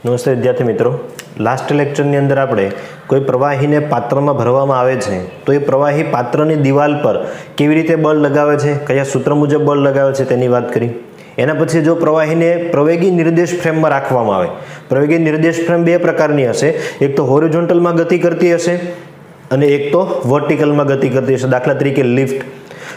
નમસ્તે વિદ્યાર્થી મિત્રો, લાસ્ટ લેક્ચરની અંદર આપણે કોઈ પ્રવાહીને પાત્રમાં ભરવામાં આવે છે તો એ પ્રવાહી પાત્રની દિવાલ પર કેવી રીતે બળ લગાવે છે, કયા સૂત્ર મુજબ બળ લગાવે છે તેની વાત કરી. એના પછી જો પ્રવાહીને પ્રવેગી નિર્દેશ ફ્રેમમાં રાખવામાં આવે, પ્રવેગી નિર્દેશ ફ્રેમ બે પ્રકારની હશે, એક તો હોરિઝોન્ટલમાં ગતિ કરતી હશે અને એક તો વર્ટિકલમાં ગતિ કરતી હશે, દાખલા તરીકે લિફ્ટ.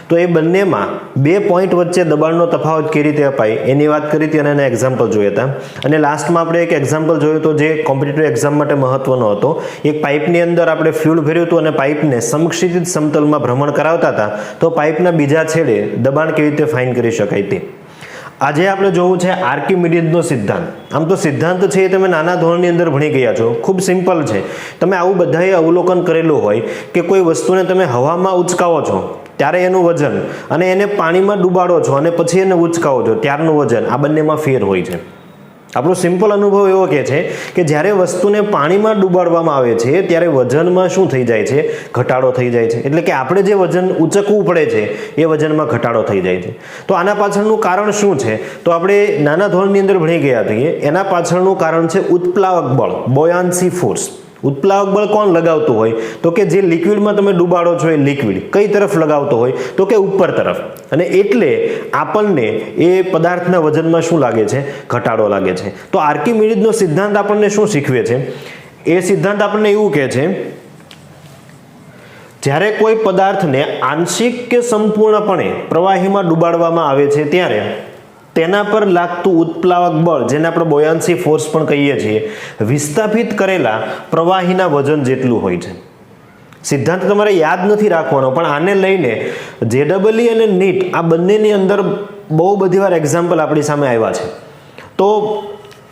તો એ બંનેમાં બે પોઈન્ટ વચ્ચે દબાણનો તફાવત કેવી રીતે અપાય એની વાત કરી હતી અને એના એક્ઝામ્પલ જોયા હતા. અને લાસ્ટમાં આપણે એક એક્ઝામ્પલ જોયું હતું જે કોમ્પિટિટિવ એક્ઝામ માટે મહત્વનો હતો. એક પાઇપની અંદર આપણે ફ્યુલ ભર્યું હતું અને પાઇપને સમક્ષિતિજ સમતલમાં ભ્રમણ કરાવતા હતા, તો પાઇપના બીજા છેડે દબાણ કેવી રીતે ફાઇન કરી શકાય તે. આજે આપણે જોવું છે આર્કિમિડીઝનો સિદ્ધાંત. આમ તો સિદ્ધાંત છે એ તમે નાના ધોરણની અંદર ભણી ગયા છો, ખૂબ સિમ્પલ છે. તમે આવું બધાએ અવલોકન કરેલું હોય કે કોઈ વસ્તુને તમે હવામાં ઉચકાવો છો ત્યારે એનું વજન અને એને પાણીમાં ડૂબાડો છો અને પછી એને ઉચકાવો છો ત્યારનું વજન, આ બંનેમાં ફેર હોય છે. આપણો સિમ્પલ અનુભવ એવો કહે છે કે જ્યારે વસ્તુને પાણીમાં ડૂબાડવામાં આવે છે ત્યારે વજનમાં શું થઈ જાય છે, ઘટાડો થઈ જાય છે. એટલે કે આપણે જે વજન ઉચકવું પડે છે એ વજનમાં ઘટાડો થઈ જાય છે. તો આના પાછળનું કારણ શું છે, તો આપણે નાના ધોરણની અંદર ભણી ગયા છીએ. એના પાછળનું કારણ છે ઉત્પ્લાવક બળ, બોયાન્સી ફોર્સ. ઉત્પ્લાવક બળ કોણ લગાવતું હોય, તો કે જે લિક્વિડમાં તમે ડૂબાડો છો એ લિક્વિડ કઈ તરફ લગાવતો હોય, તો કે ઉપર તરફ. અને એટલે આપણને એ પદાર્થના વજનમાં શું લાગે છે, ઘટાડો લાગે છે. તો આર્કિમિડીઝનો સિદ્ધાંત આપણને શું શીખવે છે, એ સિદ્ધાંત આપણને એવું કહે છે જ્યારે કોઈ પદાર્થને આંશિક કે સંપૂર્ણપણે પ્રવાહીમાં ડૂબાડવામાં આવે છે ત્યારે તેના પર લાગતું ઉત્પ્લાવક બળ, જેને આપણે બોયાન્સી ફોર્સ પણ કહીએ છીએ, વિસ્થાપિત કરેલા પ્રવાહીના વજન જેટલું હોય છે. સિદ્ધાંત તમારે યાદ નથી રાખવાનો, પણ આને લઈને જેડબલઈ અને નીટ આ બંનેની અંદર બહુ બધી વાર એક્ઝામ્પલ આપણી સામે આવ્યા છે. તો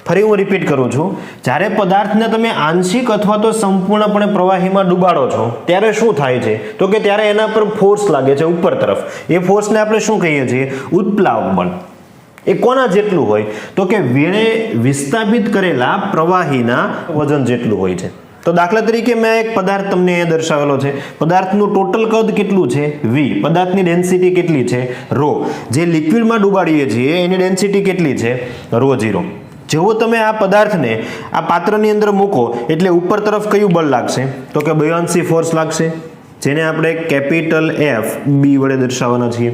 ફરી હું રિપીટ કરું છું, જ્યારે પદાર્થને તમે આંશિક અથવા તો સંપૂર્ણપણે પ્રવાહીમાં ડૂબાડો છો ત્યારે શું થાય છે, તો કે ત્યારે એના પર ફોર્સ લાગે છે ઉપર તરફ. એ ફોર્સને આપણે શું કહીએ છીએ, ઉત્પ્લાવક બળ. એ કોના જેટલું હોય, તો કે વેણે વિસ્થાપિત કરેલા પ્રવાહીના વજન જેટલું હોય છે. તો દાખલા તરીકે મેં એક પદાર્થ તમને એ દર્શાવેલો છે. પદાર્થનું ટોટલ કદ કેટલું છે, v. પદાર્થની ડેન્સિટી કેટલી છે, ρ. જે લિક્વિડમાં ડુબાડીએ છીએ એની ડેન્સિટી કેટલી છે, ρ0. જેવો તમે આ પદાર્થને આ પાત્રની અંદર મૂકો એટલે ઉપર તરફ કયું બળ લાગશે, તો કે બોયાન્સી ફોર્સ લાગશે, જેને આપણે કેપિટલ F B વડે દર્શાવવાના છીએ.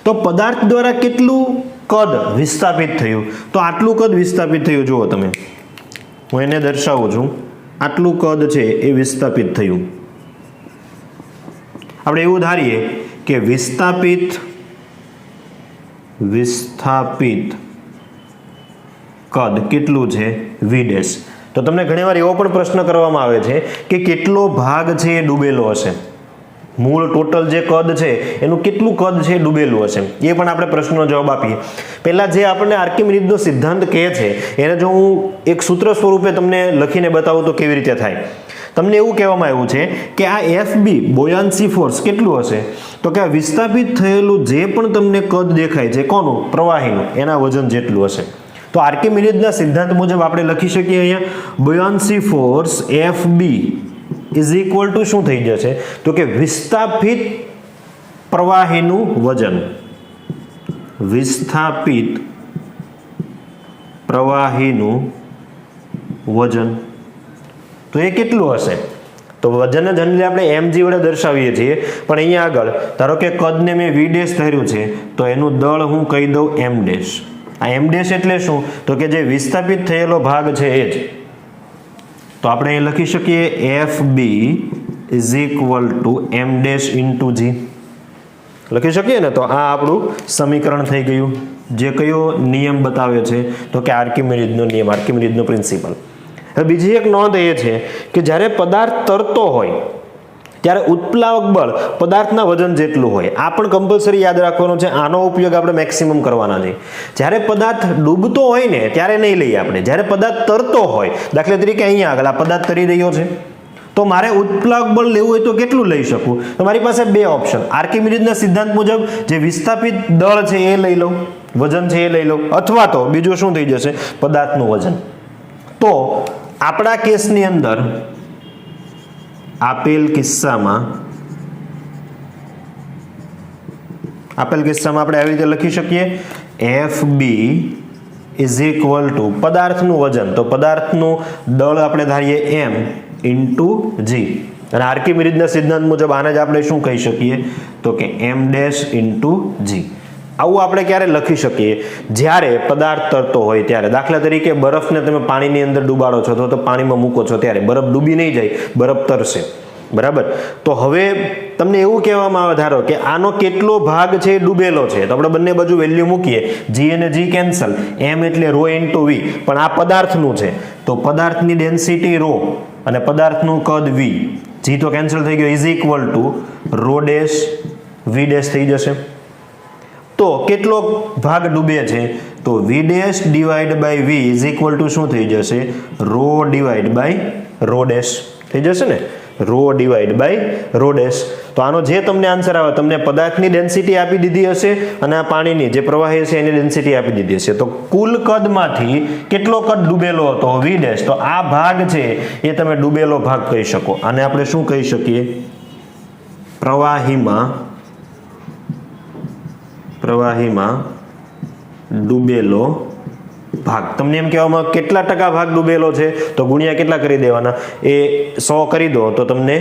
તો પદાર્થ દ્વારા કેટલું કદ વિસ્થાપિત થયું, તો આટલું કદ વિસ્થાપિત થયું. જુઓ તમે, હું એને દર્શાવું છું, આટલું કદ છે એ વિસ્થાપિત થયું. આપણે એવું ધારીએ કે વિસ્થાપિત કદ કેટલું છે, v'. તો તમને ઘણીવાર એવો પણ પ્રશ્ન કરવામાં આવે છે કે કેટલો ભાગ છે એ ડૂબેલો હશે, મૂળ ટોટલ જે કદ છે એનું કેટલું કદ છે ડૂબેલું હશે, એ પણ આપણે પ્રશ્નનો જવાબ આપીએ. પહેલા જે આપણને આર્કિમિડીઝનો સિદ્ધાંત કહે છે એને જો હું એક સૂત્ર સ્વરૂપે તમને લખીને બતાવું તો કેવી રીતે થાય. તમને એવું કહેવામાં આવ્યું છે કે આ FB બોયાન્સી ફોર્સ કેટલું હશે, તો કે આ વિસ્થાપિત થયેલું જે પણ તમને કદ દેખાય છે કોનું, પ્રવાહીનું, એના વજન જેટલું હશે. તો આર્કિમિડીઝના સિદ્ધાંત મુજબ આપણે લખી શકીએ અહીંયા buoyancy force FB is equal to શું થઈ જશે, તો કે વિસ્થાપિત પ્રવાહીનું વજન, વિસ્થાપિત પ્રવાહીનું વજન. તો એ કેટલું હશે, તો વજનને જનરલી આપણે mg વડે દર્શાવીએ છીએ, પણ અહીંયા આગળ ધારો કે કદને મેં v' ધાર્યું છે તો એનું દળ હું કહી દઉં m'. આ m' એટલે શું, તો કે જે વિસ્થાપિત થયેલો ભાગ છે એ જ. તો આપણે એ લખી શકીએ FB is equal two m' into g. લખી શકીએ ને, તો આ આપણું સમીકરણ થઈ ગયું, જે કયો નિયમ બતાવે છે, તો કે આર્કિમિડીઝનો નિયમ, આર્કિમિડીઝનો પ્રિન્સિપલ. હવે બીજી એક નોંધ એ છે કે જ્યારે પદાર્થ તરતો હોય ત્યારે ઉત્પ્લાવક બળ પદાર્થના વજન જેટલું હોય. આ પણ કમ્પલસરી યાદ રાખવાનું છે, આનો ઉપયોગ આપણે મેક્સિમમ કરવાના છે. જ્યારે પદાર્થ ડૂબતો હોય ને ત્યારે નહીં લઈએ આપણે, જ્યારે પદાર્થ તરતો હોય, દાખલા તરીકે અહીંયા આગળ આ પદાર્થ તરી રહ્યો છે, તો મારે ઉત્પ્લાવક બળ લેવું હોય તો કેટલું લઈ શકું, તો મારી પાસે બે ઓપ્શન. આર્કિમિડીઝના સિદ્ધાંત મુજબ જે વિસ્થાપિત દળ છે એ લઈ લઉં, વજન છે એ લઈ લઉં, અથવા તો બીજું શું થઈ જશે, પદાર્થનું વજન. તો આપણા કેસની અંદર આપેલ કિસ્સામાં આપણે આવી રીતે લખી શકીએ FB ઇઝ ઇક્વલ ટુ પદાર્થનું વજન, તો પદાર્થનું દળ આપણે ધારીએ m ઇન્ટુ g, અને આર્કિમિડીઝના સિદ્ધાંત મુજબ આને જ આપણે શું કહી શકીએ તો કે m ડેશ ઇન્ટુ g. આવું આપણે ક્યારે લખી શકીએ? જ્યારે પદાર્થ તરતો હોય ત્યારે. દાખલા તરીકે બરફને તમે પાણીની અંદર ડૂબાડો છો તો પાણીમાં મૂકો છો ત્યારે બરફ ડૂબી નહીં જાય, બરફ તરશે, બરાબર. તો હવે તમને એવું કહેવામાં આવે ધારો કે આનો કેટલો ભાગ છે એ ડૂબેલો છે, તો આપણે બંને બાજુ વેલ્યુ મૂકીએ, g અને g કેન્સલ, m એટલે રો ઇન્ટુ v, પણ આ પદાર્થનું છે તો પદાર્થની ડેન્સિટી રો અને પદાર્થનું કદ v, g તો કેન્સલ થઈ ગયો, is equal to rho dash v dash થઈ જશે. તો કેટલો ભાગ ડૂબે છે તો v dash divide by v is equal to શું થઈ જશે? Rho divide by rho dash થઈ જશે ને, rho divide by rho dash. તો આનો જે તમને આન્સર આવે, તમને પદાર્થની ડેન્સિટી આપી દીધી હશે અને આ પાણીની જે પ્રવાહી હશે એની ડેન્સિટી આપી દીધી હશે. તો કુલ કદમાંથી કેટલો કદ ડૂબેલો હતો v ડેશ, તો આ ભાગ છે એ તમે ડૂબેલો ભાગ કહી શકો. આને આપણે શું કહી શકીએ? પ્રવાહીમાં ડૂબેલો ભાગ. તમને એમ કહેવામાં કેટલા ટકા ભાગ ડૂબેલો છે તો ગુણ્યા કેટલા કરી દેવાના, એ 100 કરી દો તો તમને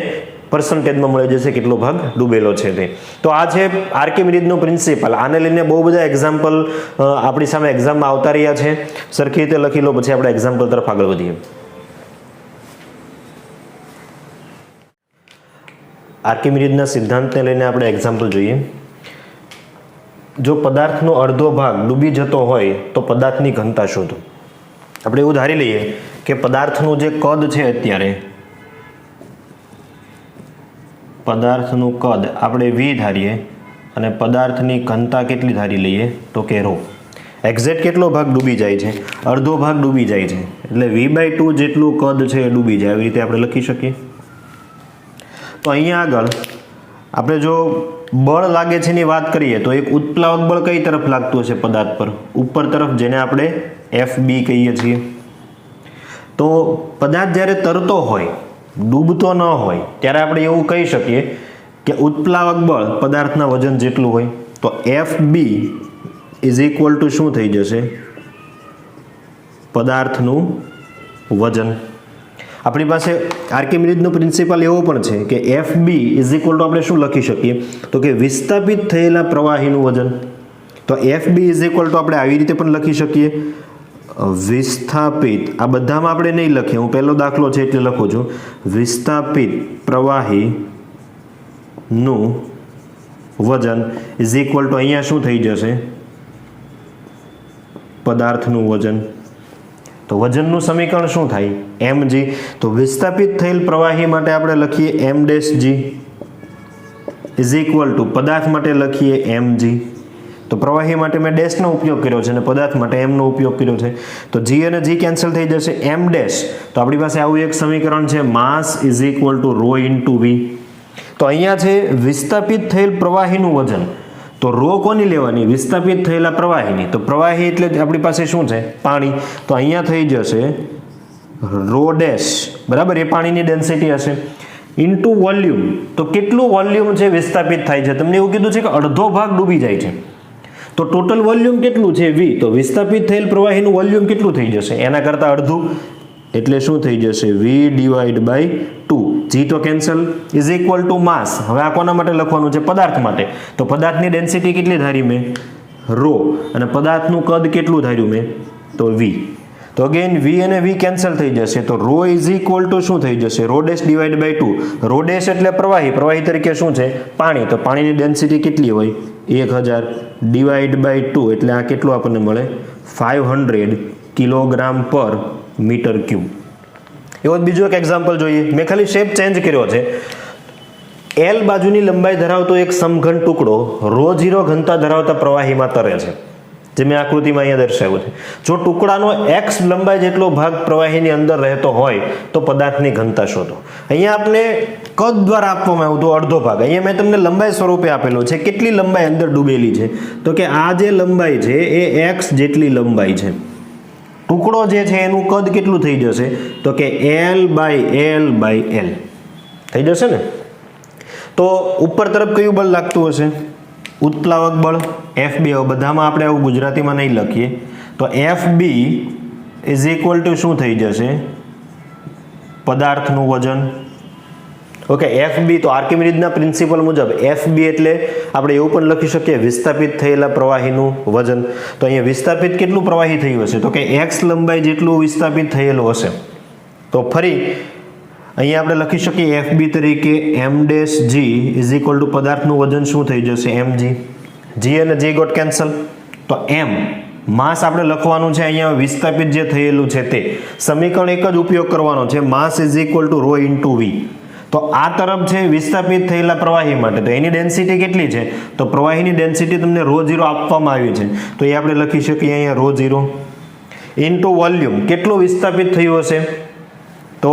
પર્સન્ટેજમાં મળી જશે કેટલો ભાગ ડૂબેલો છે તે. તો આ છે આર્કિમિડીઝનો પ્રિન્સિપલ. આને લઈને બહુ બધા એક્ઝામ્પલ આપણી સામે એક્ઝામમાં આવતા રહ્યા છે. સરખી રીતે લખી લો, પછી આપણે એક્ઝામ્પલ તરફ આગળ વધીએ. આર્કિમિડીઝના સિદ્ધાંતને લઈને આપણે એક્ઝામ્પલ જોઈએ. જો પદાર્થનો અડધો ભાગ ડૂબી જતો હોય તો પદાર્થની ઘનતા શોધો. આપણે એવું ધારી લઈએ કે પદાર્થનું જે કદ છે, અત્યારે પદાર્થનું કદ આપણે v ધારીએ અને પદાર્થની ઘનતા કેટલી ધારી લઈએ તો કે રો. એક્ઝેક્ટ કેટલો ભાગ ડૂબી જાય છે? અડધો ભાગ ડૂબી જાય છે, એટલે v/2 જેટલું કદ છે એ ડૂબી જાય. આવી રીતે આપણે લખી શકીએ. તો અહીંયા આગળ આપણે જો બળ લાગે છે એની વાત કરીએ તો એક ઉત્પ્લાવક બળ કઈ તરફ લાગતું હશે? પદાર્થ પર, ઉપર તરફ, જેને આપણે FB કહીએ છીએ. તો પદાર્થ જ્યારે તરતો હોય, ડૂબતો ન હોય, ત્યારે આપણે એવું કહી શકીએ કે ઉત્પ્લાવક બળ પદાર્થના વજન જેટલું હોય. તો FB ઇઝ ઇક્વલ ટુ શું થઈ જશે? પદાર્થનું વજન. આપણી પાસે આર્કિમિડીઝનો પ્રિન્સિપલ એવો પણ છે કે FB ઇઝ ઇક્વલ ટુ આપણે શું લખી શકીએ તો કે વિસ્થાપિત થયેલા પ્રવાહીનું વજન. તો FB ઇઝ ઇક્વલ ટુ આપણે આવી રીતે પણ લખી શકીએ, વિસ્થાપિત, આ બધામાં આપણે નહીં લખીએ, હું પહેલો દાખલો છે એટલે લખું છું, વિસ્થાપિત પ્રવાહીનું વજન ઇઝ ઇક્વલ ટુ અહીંયા શું થઈ જશે? પદાર્થનું વજન. તો વજનનું સમીકરણ શું થાય? mg. તો વિસ્થાપિત થયેલ પ્રવાહી માટે આપણે લખીએ m dash g is equal two પદાર્થ માટે લખીએ mg. તો પ્રવાહી માટે મેં ડેશનો ઉપયોગ કર્યો છે અને પદાર્થ માટે m નો ઉપયોગ કર્યો છે. તો g અને g કેન્સલ થઈ જશે, m ડેશ. તો આપણી પાસે આવું એક સમીકરણ છે, mass is equal to rho into v. તો અહીંયા છે વિસ્થાપિત થયેલ પ્રવાહીનું વજન. તો રો કોની લેવાની? વિસ્થાપિત થયેલા પ્રવાહીની. તો પ્રવાહી એટલે આપણી પાસે શું છે? પાણી. તો અહીંયા થઈ જશે રો ડેશ, બરાબર, એ પાણીની ડેન્સિટી હશે, ઇન્ટુ વોલ્યુમ. તો કેટલું વોલ્યુમ છે વિસ્થાપિત થાય છે? તમને એવું કીધું છે કે અડધો ભાગ ડૂબી જાય છે, તો ટોટલ વોલ્યુમ કેટલું છે? v. તો વિસ્થાપિત થયેલ પ્રવાહીનું વોલ્યુમ કેટલું થઈ જશે? એના કરતાં અડધું, એટલે શું થઈ જશે? v divide by 2. g તો cancel, is equal to mass. હવે આ કોના માટે લખવાનું છે? પદાર્થ માટે. તો પદાર્થની ડેન્સિટી કેટલી ધારી મેં? રો. અને પદાર્થનું કદ કેટલું ધાર્યું મેં? તો v. તો અગેન v અને v કેન્સલ થઈ જશે, તો રો ઇઝ ઇક્વલ ટુ શું થઈ જશે? Rho dash divide by 2. Rho dash એટલે પ્રવાહી, પ્રવાહી તરીકે શું છે? પાણી. તો પાણીની ડેન્સિટી કેટલી હોય? 1000 ડિવાઈડ બાય 2, એટલે આ કેટલું આપણને મળે? 500 કિલોગ્રામ પર મીટર ક્યુબ. એવો બીજો એક એક્ઝામ્પલ જોઈએ. મેં ખાલી શેપ ચેન્જ કર્યો છે. L બાજુની લંબાઈ ધરાવતો એક સમઘન ટુકડો ρ0 ઘનતા ધરાવતા પ્રવાહીમાં તરે છે, જે મેં આકૃતિમાં અહીંયા દર્શાવ્યું છે. જો ટુકડાનો x લંબાઈ જેટલો ભાગ પ્રવાહીની અંદર રહેતો હોય તો પદાર્થની ઘનતા શોધો. અહીંયા આપણે કદ દ્વારા આપવામાં આવ્યું તો અડધો ભાગ. અહીંયા મેં તમને લંબાઈ સ્વરૂપે આપેલું છે. કેટલી લંબાઈ અંદર ડૂબેલી છે? તો કે આ જે લંબાઈ છે એ x જેટલી લંબાઈ છે. ટુકડો જે છે એનું કદ કેટલું થઈ જશે? તો કે L by L by L થઈ જશે ને. તો ઉપર તરફ કયું બળ લાગતું હશે? ઉત્પ્લાવક બળ, FB. બધામાં આપણે આવું ગુજરાતીમાં નહીં લખીએ, તો તો F B is equal to શું થઈ જશે? પદાર્થનું વજન. ઓકે, એફ બી તો આર્કિમિડીઝના પ્રિન્સિપલ મુજબ એફ બી એટલે આપણે એવું પણ લખી શકીએ વિસ્થાપિત થયેલા પ્રવાહીનું વજન. તો અહીંયા વિસ્થાપિત કેટલું પ્રવાહી થયું હશે? તો કે એક્સ લંબાઈ જેટલું વિસ્થાપિત થયેલું હશે. તો ફરી અહીંયા આપણે લખી શકીએ એફ બી તરીકે M dash G is equal to પદાર્થનું વજન શું થઈ જશે? એમ જી. જી અને જી ગોટ કેન્સલ. તો એમ માસ આપણે લખવાનું છે અહીંયા વિસ્થાપિત જે થયેલું છે તે સમીકરણ એક જ ઉપયોગ કરવાનો છે, mass is equal to rho into V. તો આ તરફ છે વિસ્થાપિત થયેલા પ્રવાહી માટે, તો એની ડેન્સિટી કેટલી છે? તો પ્રવાહીની ડેન્સિટી તમને રો ઝીરો આપવામાં આવી છે, તો એ આપણે લખી શકીએ અહીંયા રો ઝીરો ઇન્ટુ વોલ્યુમ. કેટલું વિસ્થાપિત થયું હશે? તો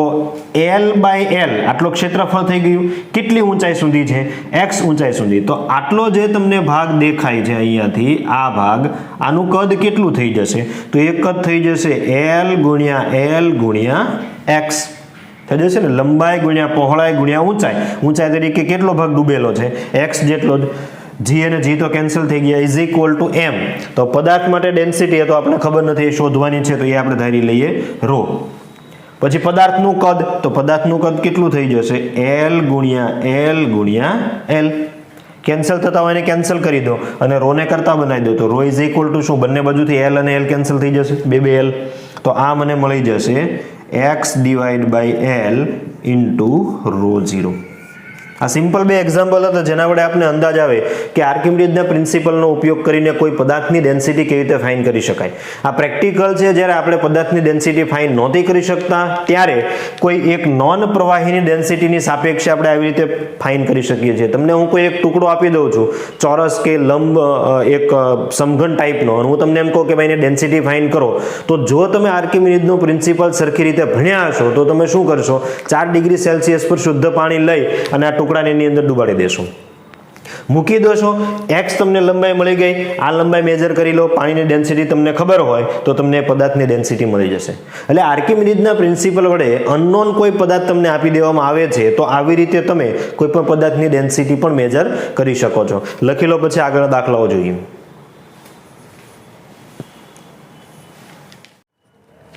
એલ બાય એલ આટલો ક્ષેત્રફળ થઈ ગયું. કેટલી ઊંચાઈ સુધી છે? એક્સ ઊંચાઈ સુધી. તો આટલો જે તમને ભાગ દેખાય છે અહીંયાથી આ ભાગ, આનું કદ કેટલું થઈ જશે? તો એક કદ થઈ જશે એલ ગુણ્યા એક્સ થઈ જશે ને, લંબાઈ ગુણ્યા પહોળાઈ ગુણ્યા ઊંચાઈ. ઊંચાઈ તરીકે કેટલો ભાગ ડૂબેલો છે? એક્સ જેટલો જ. જી અને જી તો કેન્સલ થઈ ગયા, ઇઝ ઇક્વલ ટુ એમ. તો પદાર્થ માટે ડેન્સિટી તો આપણે ખબર નથી, એ શોધવાની છે, તો એ આપણે ધારી લઈએ રો. પછી પદાર્થનું કદ, તો પદાર્થનું કદ કેટલું થઈ જશે? એલ ગુણ્યા એલ. કેન્સલ થતા હોય એને કેન્સલ કરી દો અને રો ને કરતા બનાવી દો, તો રો ઇઝ ઇક્વલ ટુ શું? બંને બાજુથી એલ અને એલ કેન્સલ થઈ જશે, બે એલ. તો આ મને મળી જશે X divide by L into rho zero. આ સિમ્પલ બે એક્ઝામ્પલ હતા જેના વડે આપણે અંદાજ આવે કે આર્કિમિડીઝના પ્રિન્સિપલનો ઉપયોગ કરીને કોઈ પદાર્થની ડેન્સિટી કેવી રીતે ફાઇન્ડ કરી શકાય. આ પ્રેક્ટિકલ છે, જ્યારે આપણે પદાર્થની ડેન્સિટી ફાઇન્ડ નહોતી કરી શકતા ત્યારે કોઈ એક નોન પ્રવાહીની ડેન્સિટીની સાપેક્ષે આપણે આવી રીતે ફાઇન્ડ કરી શકીએ છીએ. તમને હું કોઈ એક ટુકડો આપી દઉં છું, ચોરસ કે લંબ એક સમઘન ટાઈપનો, અને હું તમને એમ કહું કે ભાઈ એની ડેન્સિટી ફાઇન્ડ કરો, તો જો તમે આર્કિમિડીઝનો પ્રિન્સિપલ સરખી રીતે ભણ્યા હશો તો તમે શું કરશો? 4 ડિગ્રી સેલ્સિયસ પર શુદ્ધ પાણી લઈ અને આ ટુકડાને એની અંદર ડુબાડી દેશો, મૂકી દેશો. એક્સ તમને લંબાઈ મળી ગઈ, આ લંબાઈ મેજર કરી લો, પાણીની ડેન્સિટી તમને ખબર હોય તો તમને પદાર્થની ડેન્સિટી મળી જશે. એટલે આર્કિમિડીઝના પ્રિન્સિપલ વડે અનનોન કોઈ પદાર્થ તમને આપી દેવામાં આવે છે તો આવી રીતે તમે કોઈ પણ પદાર્થની ડેન્સિટી પણ મેજર કરી શકો છો. લખી લો, પછી આગળ દાખલાઓ જોઈએ.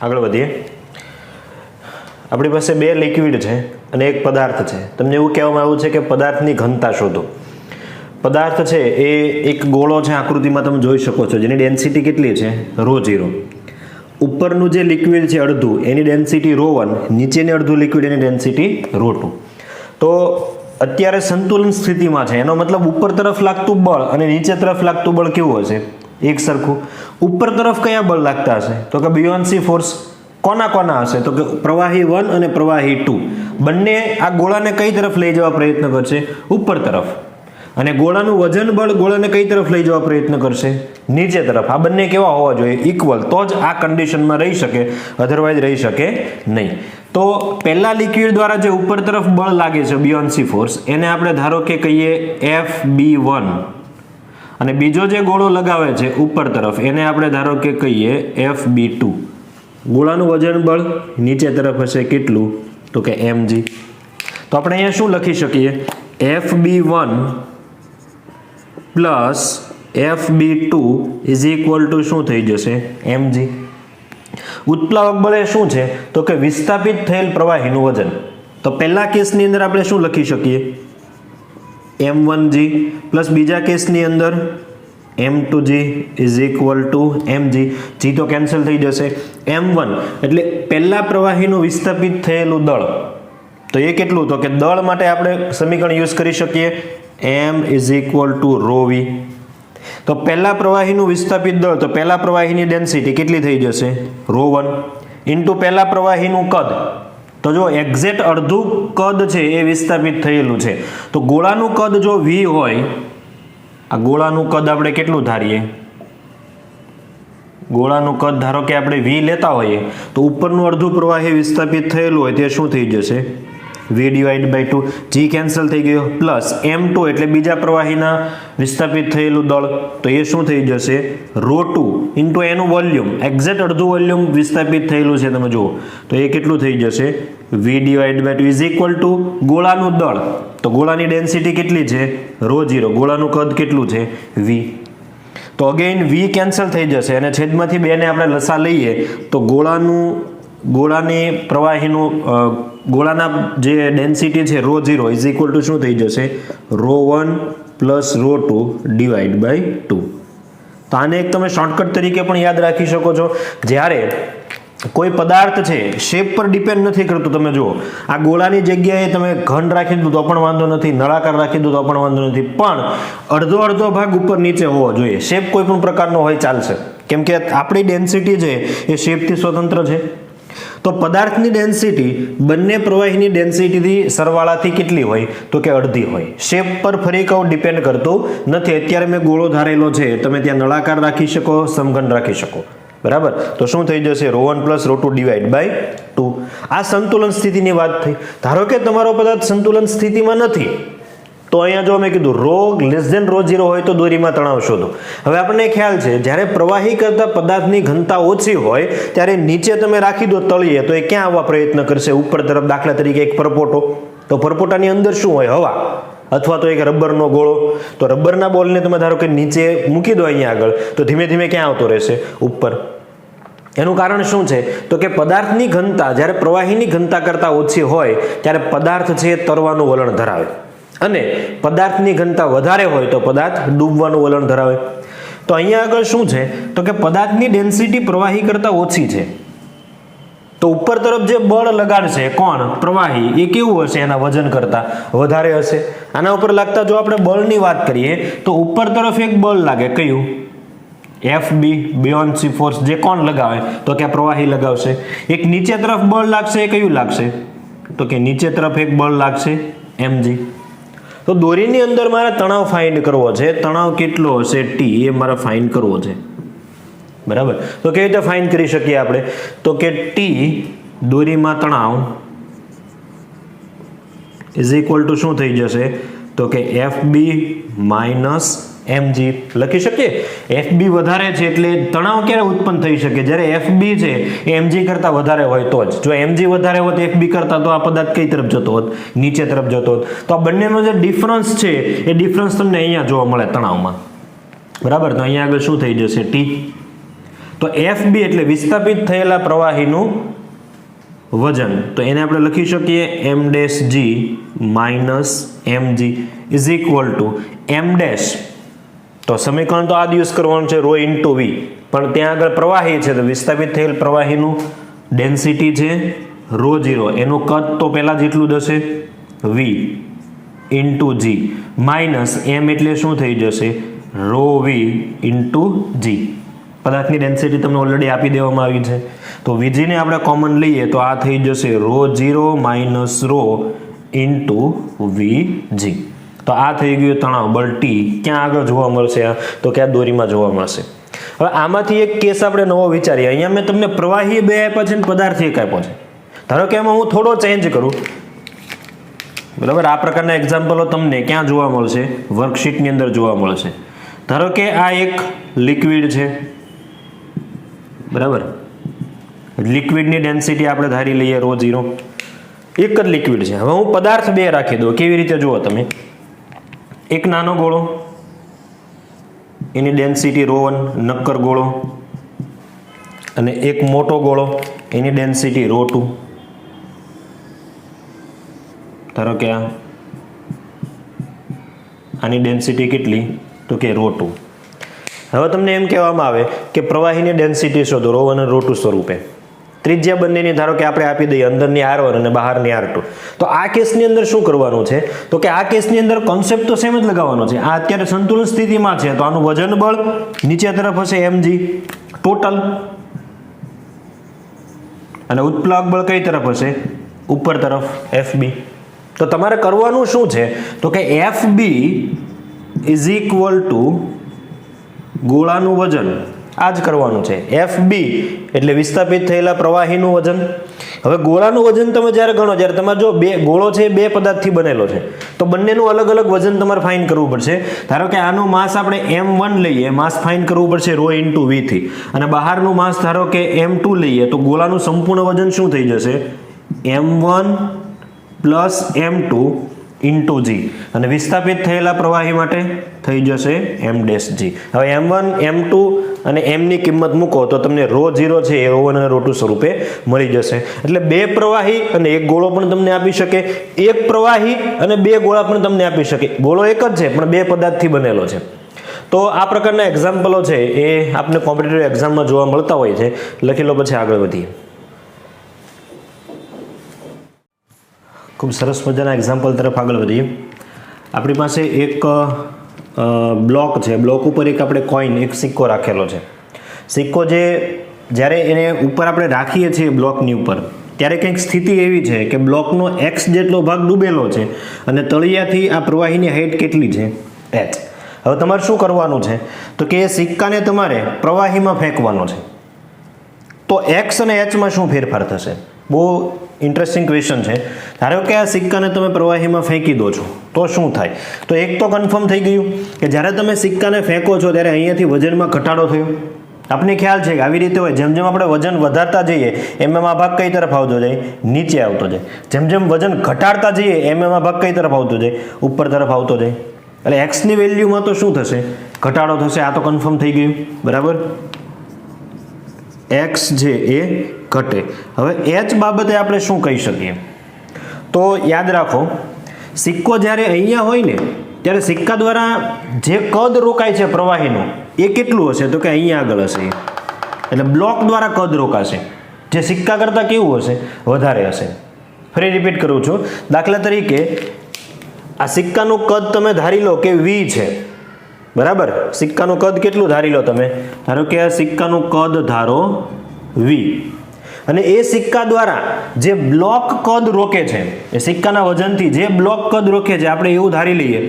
આગળ વધીએ. આપણી પાસે બે લિક્વિડ છે અને એક પદાર્થ છે. તમને એવું કહેવામાં આવ્યું છે કે પદાર્થની ઘનતા શોધો. પદાર્થ છે એ એક ગોળો છે, આકૃતિમાં તમે જોઈ શકો છો, જેની ડેન્સિટી કેટલી છે? Row zero. ઉપરનું જે લિક્વિડ છે અડધું, એની ડેન્સિટી રો વન, નીચેની અડધું લિક્વિડ એની ડેન્સિટી રો ટુ. તો અત્યારે સંતુલન સ્થિતિમાં છે, એનો મતલબ ઉપર તરફ લાગતું બળ અને નીચે તરફ લાગતું બળ કેવું હશે? એક સરખું. ઉપર તરફ કયા બળ લાગતા હશે? તો કે બિયોન્સી ફોર્સ. કોના હશે? તો કે પ્રવાહી 1 અને પ્રવાહી 2 બંને આ ગોળાને કઈ તરફ લઈ જવા પ્રયત્ન કરશે? ઉપર તરફ. અને ગોળાનું વજન બળ ગોળાને કઈ તરફ લઈ જવા પ્રયત્ન કરશે? નીચે તરફ. આ બંને કેવા હોવા જોઈએ? ઇક્વલ. તો જ આ કન્ડિશનમાં રહી શકે, અધરવાઇઝ રહી શકે નહીં. તો પહેલા લિક્વિડ દ્વારા જે ઉપર તરફ બળ લાગે છે બિયોન્સી ફોર્સ, એને આપણે ધારો કે કહીએ FB1, અને બીજો જે ગોળો લગાવે છે ઉપર તરફ એને આપણે ધારો કે કહીએ FB2. ગોળાનું વજન બળ નીચે તરફ હશે કેટલું? તો કે mg. તો આપણે અહીંયા શું લખી શકીએ? FB1 plus FB2 is equal to શું થઈ જશે? mg. ઉત્પ્લાવક બળ એ શું છે? તો કે વિસ્થાપિત થયેલ પ્રવાહીનું વજન. તો પહેલા કેસની અંદર આપણે શું લખી શકીએ? m1g પ્લસ બીજા કેસની અંદર m2g is equal two mg. g તો કેન્સલ થઈ જશે. m1 એટલે પહેલા પ્રવાહીનું વિસ્થાપિત થયેલું દળ, તો એ કેટલું? તો કે દળ માટે આપણે સમીકરણ યુઝ કરી શકીએ m is equal to rho v. તો પહેલા પ્રવાહીનું વિસ્થાપિત દળ, તો પહેલા પ્રવાહીની ડેન્સિટી કેટલી થઈ જશે? રો 1 ઇન્ટુ પહેલા પ્રવાહીનું કદ. તો જો એક્ઝેક્ટ અડધું કદ છે એ વિસ્થાપિત થયેલું છે, તો ગોળાનું કદ જો v હોય, આ ગોળાનું કદ આપણે કેટલું ધારીએ? ગોળાનું કદ ધારો કે આપણે v લેતા હોઈએ તો ઉપરનું અડધું પ્રવાહી વિસ્થાપિત થયેલું હોય તે શું થઈ જશે? v divide by 2. g cancel થઈ ગયો. પ્લસ m2 એટલે બીજા પ્રવાહીના વિસ્થાપિત થયેલું દળ, તો એ શું થઈ જશે? રો 2 ઇન્ટુ એનું વોલ્યુમ. એક્ઝેક્ટ અડધું વોલ્યુમ વિસ્થાપિત થયેલું છે તમે જુઓ, તો એ કેટલું થઈ જશે? v divide by 2 is equal to ગોળાનું દળ. તો ગોળાની ડેન્સિટી કેટલી છે? રો 0. ગોળાનું કદ કેટલું છે? v. તો અગેન વી કેન્સલ થઈ જશે અને છેદમાંથી 2 ને આપણે લસા લઈએ તો ગોળાની પ્રવાહીનું ગોળાના જે ડેન્સિટી છે રો 0 ઇઝ ઇક્વલ ટુ શું થઈ જશે rho 1 plus rho 2 divide by 2. તો આને એક તમે શોર્ટકટ તરીકે પણ યાદ રાખી શકો છો. જ્યારે કોઈ પદાર્થ છે શેપ પર ડિપેન્ડ નથી કરતું. તમે જુઓ આ ગોળાની જગ્યાએ તમે ઘન રાખી દીધું તો પણ વાંધો નથી, નળાકાર રાખી દીધું તો પણ વાંધો નથી, પણ અડધો ભાગ ઉપર નીચે હોવો જોઈએ. શેપ કોઈ પણ પ્રકારનો હોય ચાલશે, કેમ કે આપણી ડેન્સિટી છે એ શેપથી સ્વતંત્ર છે. તો પદાર્થની ડેન્સિટી બંને પ્રવાહીની ડેન્સિટીથી સરવાળાથી કેટલી હોય તો કે અડધી હોય. શેપ પર ફરી કહું ડિપેન્ડ કરતું નથી. અત્યારે મેં ગોળો ધારેલો છે, તમે ત્યાં નળાકાર રાખી શકો, સમઘન રાખી શકો, બરાબર. તો શું થઈ જશે rho 1 plus rho 2 divide by 2. આ સંતુલન સ્થિતિની વાત થઈ. ધારો કે તમારો પદાર્થ સંતુલન સ્થિતિમાં નથી, તો અહીંયા જો મેં કીધું રો લેસ ધેન રો 0 હોય તો દોરીમાં તણાવ શોધો. હવે આપણને ખ્યાલ છે જ્યારે પ્રવાહી કરતા પદાર્થની ઘનતા ઓછી હોય ત્યારે નીચે તમે રાખી દો તળિયે તો એ ક્યાં આવવા પ્રયત્ન કરશે? ઉપર તરફ. દાખલા તરીકે એક પરપોટો, તો પરપોટાની અંદર શું હોય? હવા, અથવા તો એક રબરનો ગોળો. તો રબરના બોલને તમે ધારો કે નીચે મૂકી દો અહીંયા આગળ, તો ધીમે ધીમે ક્યાં આવતો રહેશે? ઉપર. એનું કારણ શું છે તો કે પદાર્થની ઘનતા જ્યારે પ્રવાહીની ઘનતા કરતાં ઓછી હોય ત્યારે પદાર્થ છે તરવાનું વલણ ધરાવે, અને પદાર્થની ઘનતા વધારે હોય તો પદાર્થ ડૂબવાનું વલણ ધરાવે. તો અહીંયા આગળ શું છે તો કે પદાર્થની ડેન્સિટી પ્રવાહી કરતાં ઓછી છે, તો ઉપર તરફ જે બળ લગાડશે કોણ? પ્રવાહી. એ કેવું હશે? એના વજન કરતાં વધારે હશે. આના ઉપર લાગતા જો આપણે બળની વાત કરીએ તો ઉપર તરફ એક બળ લાગે, કયું? FB, buoyancy force. જે કોણ લગાવે? તો કે પ્રવાહી લગાવશે. એક નીચે તરફ બળ લાગશે, એ કયું લાગશે? તો કે નીચે તરફ એક બળ લાગશે, mg. તો દોરીની અંદર મારે તણાવ ફાઇન્ડ કરવો છે. તણાવ કેટલો હશે? T. એ મારે ફાઇન્ડ કરવો છે, બરાબર. તો કેવી રીતે ફાઇન્ડ કરી શકીએ આપણે? તો કે T દોરીમાં તણાવ ઇઝ ઇક્વલ ટુ શું થઈ જશે? તો કે FB માઇનસ mg લખી શકીએ. FB વધારે છે એટલે તણાવ ક્યારે ઉત્પન્ન થઈ શકે? જ્યારે FB છે એ mg કરતાં વધારે હોય તો જ. જો mg વધારે હોત FB કરતાં તો આ પદાર્થ કઈ તરફ જતો હોત? નીચે તરફ જતો હોત. તો આ બંનેનો જે ડિફરન્સ છે એ ડિફરન્સ તમને અહીંયા જોવા મળે તણાવમાં, બરાબર. તો અહીંયા આગળ શું થઈ જશે? T. તો FB એટલે વિસ્થાપિત થયેલા પ્રવાહીનું વજન. તો એને આપણે લખી શકીએ m' g minus mg is equal two m'. તો સમીકરણ તો આ જ યુઝ કરવાનું છે, રો ઇન્ટુ વી. પણ ત્યાં આગળ પ્રવાહી છે તો વિસ્થાપિત થયેલ પ્રવાહીનું ડેન્સિટી છે રો 0, એનું કદ તો પહેલા જેટલું જ હશે v into g minus m એટલે શું થઈ જશે? Rho v into g. પદાર્થની ડેન્સિટી તમને ઓલરેડી આપી દેવામાં આવી છે. તો vg ને આપણે કોમન લઈએ તો આ થઈ જશે rho 0 minus rho into vg. તો આ થઈ ગયું તણાવ બળ T. ક્યાં આગળ જોવા મળશે? તો કે આ દોરીમાં જોવા મળશે. હવે આમાંથી એક કેસ આપણે નવો વિચારીએ. અહીંયા મેં તમને પ્રવાહી 2 આપ્યા છે અને પદાર્થ 1 આપ્યો છે. ધારો કે એમાં હું થોડો ચેન્જ કરું, બરાબર. આ પ્રકારના એક્ઝામ્પલો તમને ક્યાં જોવા મળશે? વર્કશીટની અંદર જોવા મળશે. ધારો કે આ એક લિક્વિડ છે, બરાબર. લિક્વિડની ડેન્સિટી આપણે ધારી લઈએ રો 0. એક જ લિક્વિડ છે. હવે હું પદાર્થ 2 રાખી દઉં. કેવી રીતે જુઓ તમે? એક નાનો ગોળો, એની ડેન્સિટી રો 1 નક્કર ગોળો, અને એક મોટો ગોળો, એની ડેન્સિટી રો 2. ધારો કે આની ડેન્સિટી કેટલી? તો કે રો 2. હવે તમને એમ કહેવામાં આવે કે પ્રવાહીની ડેન્સિટી શોધો રો 1 અને રો 2 સ્વરૂપે. ત્રિજ્યા બંનેની ધારો કે આપણે આપી દઈએ, અંદરની R1 અને બહારની R2. તો આ કેસની અંદર શું કરવાનું છે? તો કે આ કેસની અંદર કોન્સેપ્ટ તો સેમ જ લગાવવાનો છે. આ અત્યારે સંતુલન સ્થિતિમાં છે તો આનું વજન બળ નીચે તરફ હશે mg ટોટલ, અને ઉત્પ્લાવક બળ કઈ તરફ હશે? ઉપર તરફ FB. તો તમારે કરવાનું શું છે? તો કે FB ઇઝ ઇક્વલ ટુ ગોળાનું વજન. આ જ કરવાનું છે. FB એટલે વિસ્થાપિત થયેલા પ્રવાહીનું વજન. હવે ગોળાનું વજન તમે જ્યારે ગણો, જ્યારે તમારે જો ગોળો છે 2 પદાર્થથી બનેલો છે તો બંનેનું અલગ અલગ વજન તમારે ફાઇન્ડ કરવું પડશે. ધારો કે આનું માસ આપણે m1 લઈએ, માસ ફાઇન્ડ કરવું પડશે રો ઇન્ટુ v થી, અને બહારનું માસ ધારો કે m2 લઈએ તો ગોળાનું સંપૂર્ણ વજન શું થઈ જશે? m1 પ્લસ m2 ઇન્ટુ જી અને વિસ્થાપિત થયેલા પ્રવાહી માટે થઈ જશે એમ ડેશ જી. હવે M1 M2 અને M ની કિંમત મૂકો તો તમને ρ0 છે એ ρ1 અને ρ2 સ્વરૂપે મળી જશે. એટલે બે પ્રવાહી અને એક ગોળો પણ તમને આપી શકે, એક પ્રવાહી અને બે ગોળા પણ તમને આપી શકે. ગોળો એક જ છે પણ બે પદાર્થથી બનેલો છે. તો આ પ્રકારના એક્ઝામ્પલો છે એ આપણે કોમ્પિટિટિવ એક્ઝામમાં જોવા મળતા હોય છે. લખી લો, પછી આગળ વધીએ. ખૂબ સરસ મજાના એક્ઝામ્પલ તરફ આગળ વધીએ. આપણી પાસે એક બ્લોક છે. બ્લોક ઉપર એક આપણે કોઈન, એક સિક્કો રાખેલો છે. સિક્કો જે જ્યારે એને ઉપર આપણે રાખીએ છીએ બ્લોકની ઉપર, ત્યારે કંઈક સ્થિતિ એવી છે કે બ્લોકનો x જેટલો ભાગ ડૂબેલો છે અને તળિયાથી આ પ્રવાહીની હાઈટ કેટલી છે? h. હવે તમારે શું કરવાનું છે તો કે એ સિક્કાને તમારે પ્રવાહીમાં ફેંકવાનો છે. તો x અને h માં શું ફેરફાર થશે? બહુ ઇન્ટરેસ્ટિંગ ક્વેશ્ચન છે. ધારો કે આ સિક્કાને તમે પ્રવાહીમાં ફેંકી દો છો તો શું થાય? તો એક તો કન્ફર્મ થઈ ગયું કે જ્યારે તમે સિક્કાને ફેંકો છો ત્યારે અહીંયાથી વજનમાં ઘટાડો થયો. આપને ખ્યાલ છે કે આવી રીતે હોય, જેમ જેમ આપણે વજન વધારતા જઈએ એમ એમ આ ભાગ કઈ તરફ આવતો જાય? નીચે આવતો જાય. જેમ જેમ વજન ઘટાડતા જઈએ એમ એમ આ ભાગ કઈ તરફ આવતો જાય? ઉપર તરફ આવતો જાય. એટલે x ની વેલ્યુમાં તો શું થશે? ઘટાડો થશે. આ તો કન્ફર્મ થઈ ગયું, બરાબર. x જે એ ઘટે. હવે h બાબતે આપણે શું કહી શકીએ? તો યાદ રાખો, સિક્કો જ્યારે અહીંયા હોય ને ત્યારે સિક્કા દ્વારા જે કદ રોકાય છે પ્રવાહીનું એ કેટલું હશે? તો કે અહીંયા આગળ હશે. એટલે બ્લોક દ્વારા કદ રોકાશે જે સિક્કા કરતાં કેવું હશે? વધારે હશે. ફરી રિપીટ કરું છું. દાખલા તરીકે આ સિક્કાનું કદ તમે ધારી લો કે v છે, બરાબર. સિક્કાનું કદ કેટલું ધારી લો તમે? ધારો કે આ સિક્કાનું કદ ધારો v, અને એ સિક્કા દ્વારા જે બ્લોક કદ રોકે છે, એ સિક્કાના વજનથી જે બ્લોક કદ રોકે છે, આપણે એવું ધારી લઈએ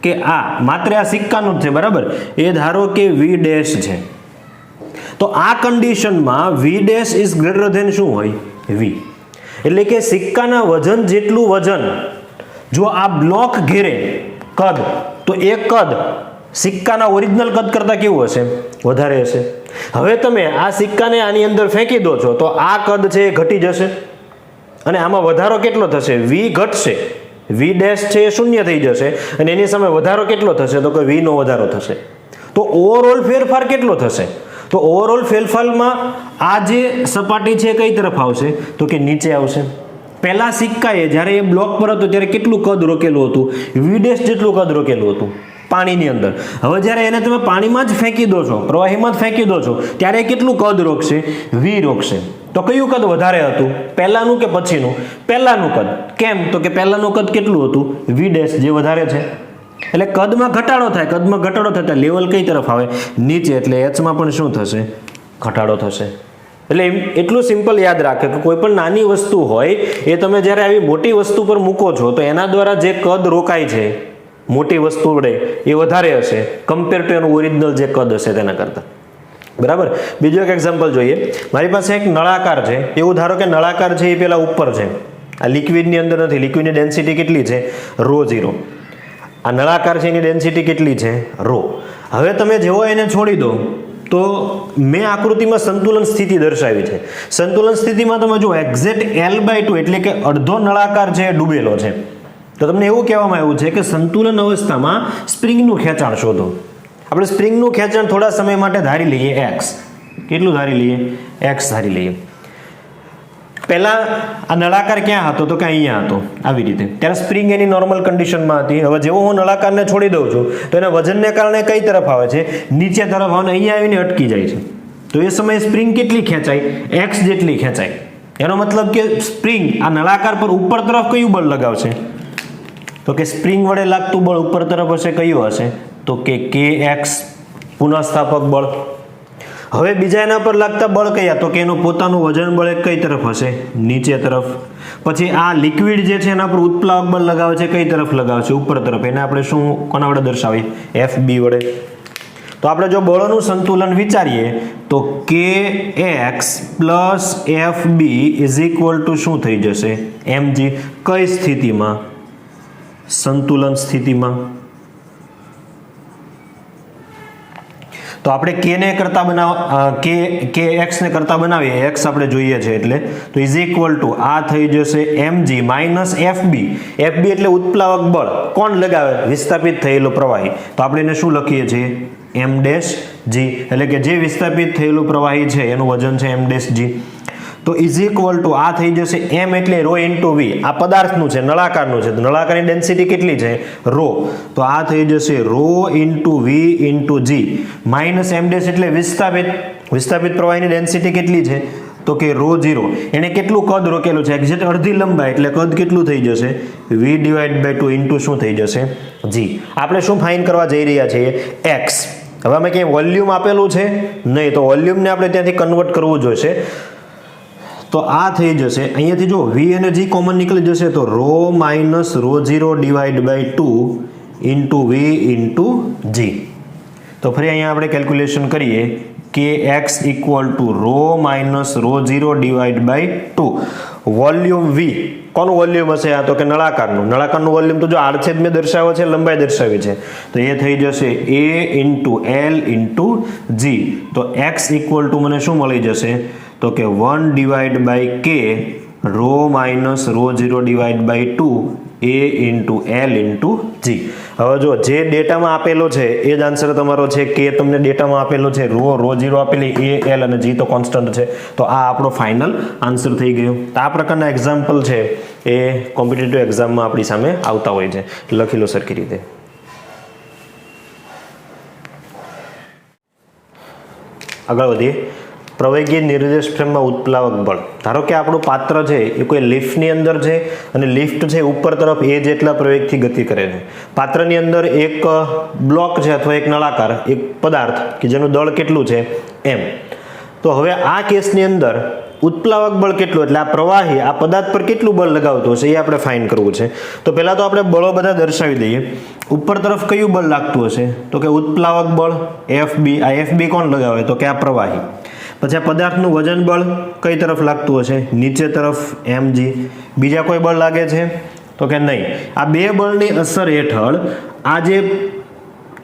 કે આ માત્ર આ સિક્કાનું જ છે, બરાબર. એ ધારો કે v ડેશ છે. તો આ કન્ડિશનમાં v dash is greater than શું હોય? v. એટલે કે સિક્કાના વજન જેટલું વજન જો આ બ્લોક ઘેરે કદ, તો એ કદ સિક્કાના ઓરિજિનલ કદ કરતાં કેવું હશે? વધારે હશે. હવે તમે આ સિક્કાને આની અંદર ફેંકી દો છો તો આ કદ છે એ ઘટી જશે અને આમાં વધારો કેટલો થશે? v ઘટશે. v ડેશ છે એ શૂન્ય થઈ જશે અને એની સામે વધારો કેટલો થશે? તો કે v નો વધારો થશે. તો ઓવરઓલ ફેરફાર કેટલો થશે? તો ઓવરઓલ ફેરફારમાં આ જે સપાટી છે કઈ તરફ આવશે? તો કે નીચે આવશે. પહેલા સિક્કાએ જ્યારે એ બ્લોક પર હતો ત્યારે કેટલું કદ રોકેલું હતું? v ડેશ જેટલું કદ રોકેલું હતું પાણીની અંદર. હવે જ્યારે એને તમે પાણીમાં જ ફેંકી દો છો, પ્રવાહીમાં જ ફેંકી દો છો, ત્યારે કેટલું કદ રોકશે? v રોકશે. તો કયું કદ વધારે હતું? પહેલાનું કે પછીનું? પહેલાનું કદ. કેમ? તો કે પહેલાનું કદ કેટલું હતું? v ડેશ જે વધારે છે. એટલે કદમાં ઘટાડો થાય. કદમાં ઘટાડો થતા લેવલ કઈ તરફ આવે? નીચે. એટલે h માં પણ શું થશે? ઘટાડો થશે. એટલે એટલું સિમ્પલ યાદ રાખે કે કોઈ પણ નાની વસ્તુ હોય એ તમે જ્યારે આવી મોટી વસ્તુ પર મૂકો છો તો એના દ્વારા જે કદ રોકાય છે મોટી વસ્તુ વડે એ વધારે હશે કમ્પેર ટુ એનું ઓરિજિનલ જે કદ હશે તેના કરતાં, બરાબર. બીજું એક એક્ઝામ્પલ જોઈએ. મારી પાસે એક નળાકાર છે. એવું ધારો કે નળાકાર છે એ પેલા ઉપર છે, આ લિક્વિડની અંદર નથી. લિક્વિડની ડેન્સિટી કેટલી છે? ρ0. આ નળાકાર છે એની ડેન્સિટી કેટલી છે? ρ. હવે તમે જેવો એને છોડી દો તો મેં આકૃતિમાં સંતુલન સ્થિતિ દર્શાવી છે. સંતુલન સ્થિતિમાં તમે જો એક્ઝેક્ટ L/2 એટલે કે અડધો નળાકાર છે એ ડૂબેલો છે. તો તમને એવું કહેવામાં આવ્યું છે કે સંતુલન અવસ્થામાં સ્પ્રિંગનું ખેંચાણ શોધો. આપણે સ્પ્રિંગનું ખેંચાણ થોડા સમય માટે ધારી લઈએ x. કેટલું ધારી લઈએ? x ધારી લઈએ. પહેલા આ નળાકાર ક્યાં હતો? તો કે અહીંયા હતો, આવી રીતે. ત્યારે સ્પ્રિંગ એની નોર્મલ કન્ડિશનમાં હતી. હવે જેવો હું નળાકારને છોડી દઉં છું તો એના વજનને કારણે કઈ તરફ આવે છે? નીચે તરફ આવે, અહીંયા આવીને અટકી જાય છે. તો એ સમયે સ્પ્રિંગ કેટલી ખેંચાય? x જેટલી ખેંચાય. એનો મતલબ કે સ્પ્રિંગ આ નળાકાર પર ઉપર તરફ કયું બળ લગાવશે? તો કે સ્પ્રિંગ વડે લાગતું બળ ઉપર તરફ હશે. કયું હશે? તો કે kx પુનઃસ્થાપક બળ. હવે બીજા એના પર લાગતા બળ કયા? તો કે એનું પોતાનું વજન બળ કઈ તરફ હશે? નીચે તરફ. પછી આ લિક્વિડ જે છે એના પર ઉત્પ્લાવક બળ લગાવે છે. કઈ તરફ લગાવે છે? ઉપર તરફ. એને આપણે શું કોના વડે દર્શાવીએ? Fb વડે. તો આપણે જો બળોનું સંતુલન વિચારીએ તો kx plus Fb is equal to શું થઈ જશે? mg. કઈ સ્થિતિમાં? સંતુલન સ્થિતિમાં. તો આપણે કે ને કરતા કે એક્સ ને કરતા બનાવીએ, એક્સ આપણે જોઈએ છે એટલે, તો ઇઝ ઇક્વલ ટુ આ થઈ જશે mg માઇનસ એફબી. એફબી એટલે ઉત્પ્લાવક બળ કોણ લગાવે? વિસ્થાપિત થયેલો પ્રવાહી. તો આપણે એને શું લખીએ છીએ? m ડેશ g, એટલે કે જે વિસ્થાપિત થયેલું પ્રવાહી છે એનું વજન છે m ડેશ g. તો ઇઝ ઇક્વલ ટુ આ થઈ જશે m એટલે રો ઇન્ટુ વી. આ પદાર્થનું છે, નળાકારનું છે, તો નળાકારની ડેન્સિટી કેટલી છે? રો. તો આ થઈ જશે રો ઇન્ટુ વી ઇન્ટુ જી માઇનસ m ડેશ એટલે વિસ્થાપિત પ્રવાહીની ડેન્સિટી કેટલી છે? તો કે રો 0. એને કેટલું કદ રોકેલું છે? એક્ઝેક્ટ અડધી લંબાઈ, એટલે કદ કેટલું થઈ જશે? v ડિવાઇડ બાય 2 ઇન્ટુ શું થઈ જશે? g. આપણે શું ફાઇન્ડ કરવા જઈ રહ્યા છીએ? x. હવે અમે ક્યાંય વોલ્યુમ આપેલું છે નહીં, તો વોલ્યુમને આપણે ત્યાંથી કન્વર્ટ કરવું જોઈશે. તો આ થઈ જશે, અહીંયાથી જો v અને g કોમન નીકળી જશે, તો rho minus rho 0 divide by 2 into v into g. તો ફરી અહીંયા આપણે કેલ્ક્યુલેશન કરીએ કે x equal to rho minus rho 0 divide by 2. Volume v, કોનું વોલ્યુમ હશે? આ તો કે નળાકારનું વોલ્યુમ તો જો આડછેદ મેં દર્શાવ્યો છે, લંબાઈ દર્શાવી છે, તો એ થઈ જશે a into l into g. તો x ઇક્વલ ટુ મને શું મળી જશે? તો કે 1 divide by k rho minus rho 0 divide by 2 a into l into g. હવે જો જે ડેટામાં આપેલો છે એ જ આન્સર તમારો છે. કે તમને ડેટામાં આપેલો છે, રો 0 આપેલી, a l અને g તો કોન્સ્ટન્ટ છે. તો આ આપણો ફાઇનલ આન્સર થઈ ગયો. તો આ પ્રકારના એક્ઝામ્પલ છે એ કોમ્પિટિટિવ એક્ઝામમાં આપણી સામે આવતા હોય છે. લખી લો સરખી રીતે. આગળ વધીએ. પ્રવેગી નિર્દેશ ફ્રેમમાં ઉત્પ્લાવક બળ. ધારો કે આપણું પાત્ર છે એ કોઈ લિફ્ટની અંદર છે અને લિફ્ટ છે ઉપર તરફ એ જેટલા પ્રવેગથી ગતિ કરે છે. પાત્રની અંદર એક બ્લોક છે અથવા એક નળાકાર એક પદાર્થ કે જેનું દળ કેટલું છે? m. તો હવે આ કેસની અંદર ઉત્પ્લાવક બળ કેટલું, એટલે આ પ્રવાહી આ પદાર્થ પર કેટલું બળ લગાવતું હશે એ આપણે ફાઇન્ડ કરવું છે. તો પહેલાં તો આપણે બળો બધા દર્શાવી દઈએ. ઉપર તરફ કયું બળ લાગતું હશે? તો કે ઉત્પ્લાવક બળ FB. આ FB કોણ લગાવે? તો કે આ પ્રવાહી. પછી આ પદાર્થનું વજન બળ કઈ તરફ લાગતું હશે? નીચે તરફ mg. બીજા કોઈ બળ લાગે છે? તો કે નહીં. આ બે બળની અસર હેઠળ આ જે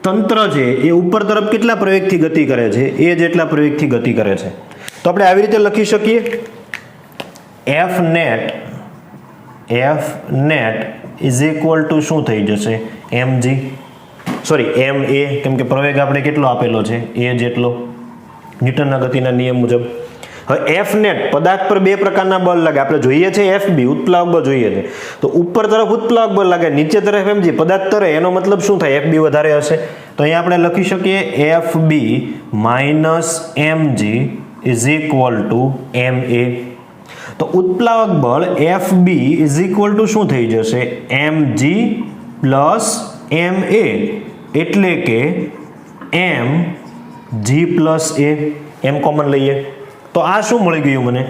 તંત્ર છે એ ઉપર તરફ કેટલા પ્રવેગથી ગતિ કરે છે? એ જેટલા પ્રવેગથી ગતિ કરે છે. તો આપણે આવી રીતે લખી શકીએ F net is equal to શું થઈ જશે? mg, સોરી ma, કેમ કે પ્રવેગ આપણે કેટલો આપેલો છે? a જેટલો, ન્યૂટનના ગતિના નિયમ મુજબ. હવે F net પદાર્થ પર બે પ્રકારના બળ લાગે. આપણે જોઈએ છે FB ઉત્પ્લાવક બળ જોઈએ છે, તો ઉપર તરફ ઉત્પ્લાવક બળ લાગે, નીચે તરફ mg. પદાર્થ તરે એનો મતલબ શું થાય? FB વધારે હશે. તો અહીંયા આપણે લખી શકીએ FB minus mg is equal two ma. તો ઉત્પ્લાવક બળ FB ઇઝ ઇક્વલ ટુ શું થઈ જશે? mg પ્લસ ma, એટલે કે mg plus a. m common લઈએ તો આ શું મળી ગયું મને?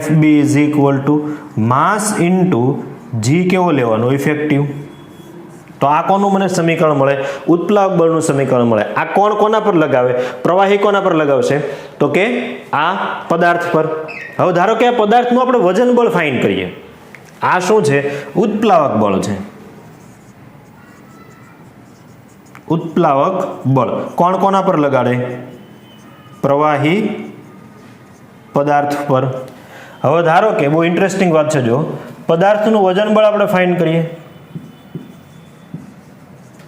FB is equal to mass into g કેવો લેવાનો? ઇફેક્ટિવ. તો આ કોનું મને સમીકરણ મળે? ઉત્પ્લાવક બળનું સમીકરણ મળે. આ કોણ કોના પર લગાવે? પ્રવાહી કોના પર લગાવશે? તો કે આ પદાર્થ પર. હવે ધારો કે આ પદાર્થનું આપણે વજન બળ ફાઇન્ડ કરીએ. આ શું છે? ઉત્પ્લાવક બળ છે. ઉત્પ્લાવક બળ કોણ કોના પર લગાડે? પ્રવાહી પદાર્થ પર. હવે ધારો કે બહુ ઇન્ટરેસ્ટિંગ વાત છે, જો પદાર્થનું વજન બળ આપણે ફાઇન્ડ કરીએ.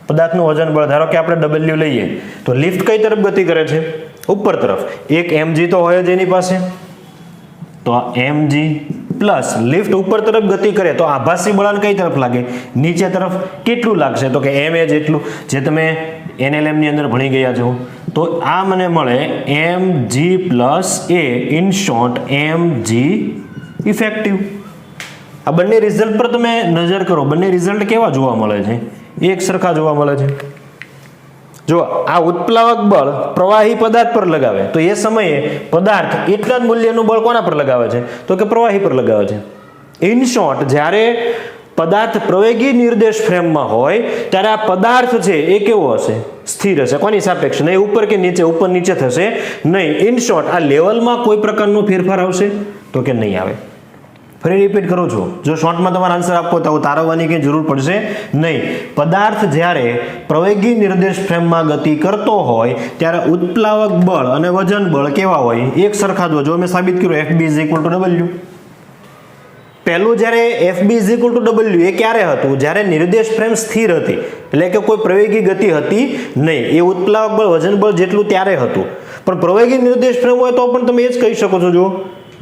પદાર્થનું વજન બળ ધારો કે આપણે W લઈએ, તો લિફ્ટ કઈ તરફ ગતિ કરે છે? ઉપર તરફ. એક mg તો હોય જ એની પાસે, તો આ mg પ્લસ લિફ્ટ ઉપર તરફ ગતિ કરે તો આભાસી બળાને કઈ તરફ લાગે? નીચે તરફ. કેટલું લાગશે? તો કે ma જેટલું, જે તમે NLM ની અંદર ભણી ગયા છો. તો આ મને મળે mg plus a, in short mg effective. આ બંને રિઝલ્ટ પર તમે નજર કરો. બંને રિઝલ્ટ કેવા જોવા મળે છે? એક સરખા જોવા મળે છે. જો આ ઉત્પ્લાવક બળ પ્રવાહી પદાર્થ પર લગાવે તો એ સમયે પદાર્થ એટલા જ મૂલ્યનું બળ કોના પર લગાવે છે? તો કે પ્રવાહી પર લગાવે છે. ઇન શોર્ટ, જ્યારે પદાર્થ પ્રવેગી નિર્દેશ ફ્રેમમાં હોય ત્યારે આ પદાર્થ છે એ કેવો હશે? સ્થિર હશે. કોની સાપેક્ષ? નહીં ઉપર કે નીચે, ઉપર નીચે થશે નહીં. ઇન શોર્ટ, આ લેવલમાં કોઈ પ્રકારનો ફેરફાર આવશે? તો કે નહીં આવે. ફરી રિપીટ કરું છું, જો શોર્ટમાં તમારે આન્સર આપવો તો તારવવાની કંઈ જરૂર પડશે નહીં. પદાર્થ જ્યારે પ્રવેગી નિર્દેશ ફ્રેમમાં ગતિ કરતો હોય ત્યારે ઉત્પ્લાવક બળ અને વજન બળ કેવા હોય? એક સરખા જ હોય. જો મેં સાબિત કર્યું FB = W. પહેલું જ્યારે FB = W એ ક્યારે હતું? જ્યારે નિર્દેશ ફ્રેમ સ્થિર હતી, એટલે કે કોઈ પ્રવેગી ગતિ હતી નહીં. એ ઉત્પ્લાવક બળ વજન બળ જેટલું ત્યારે હતું. પણ પ્રવેગી નિર્દેશ ફ્રેમ હોય તો પણ તમે એ જ કહી શકો છો. જો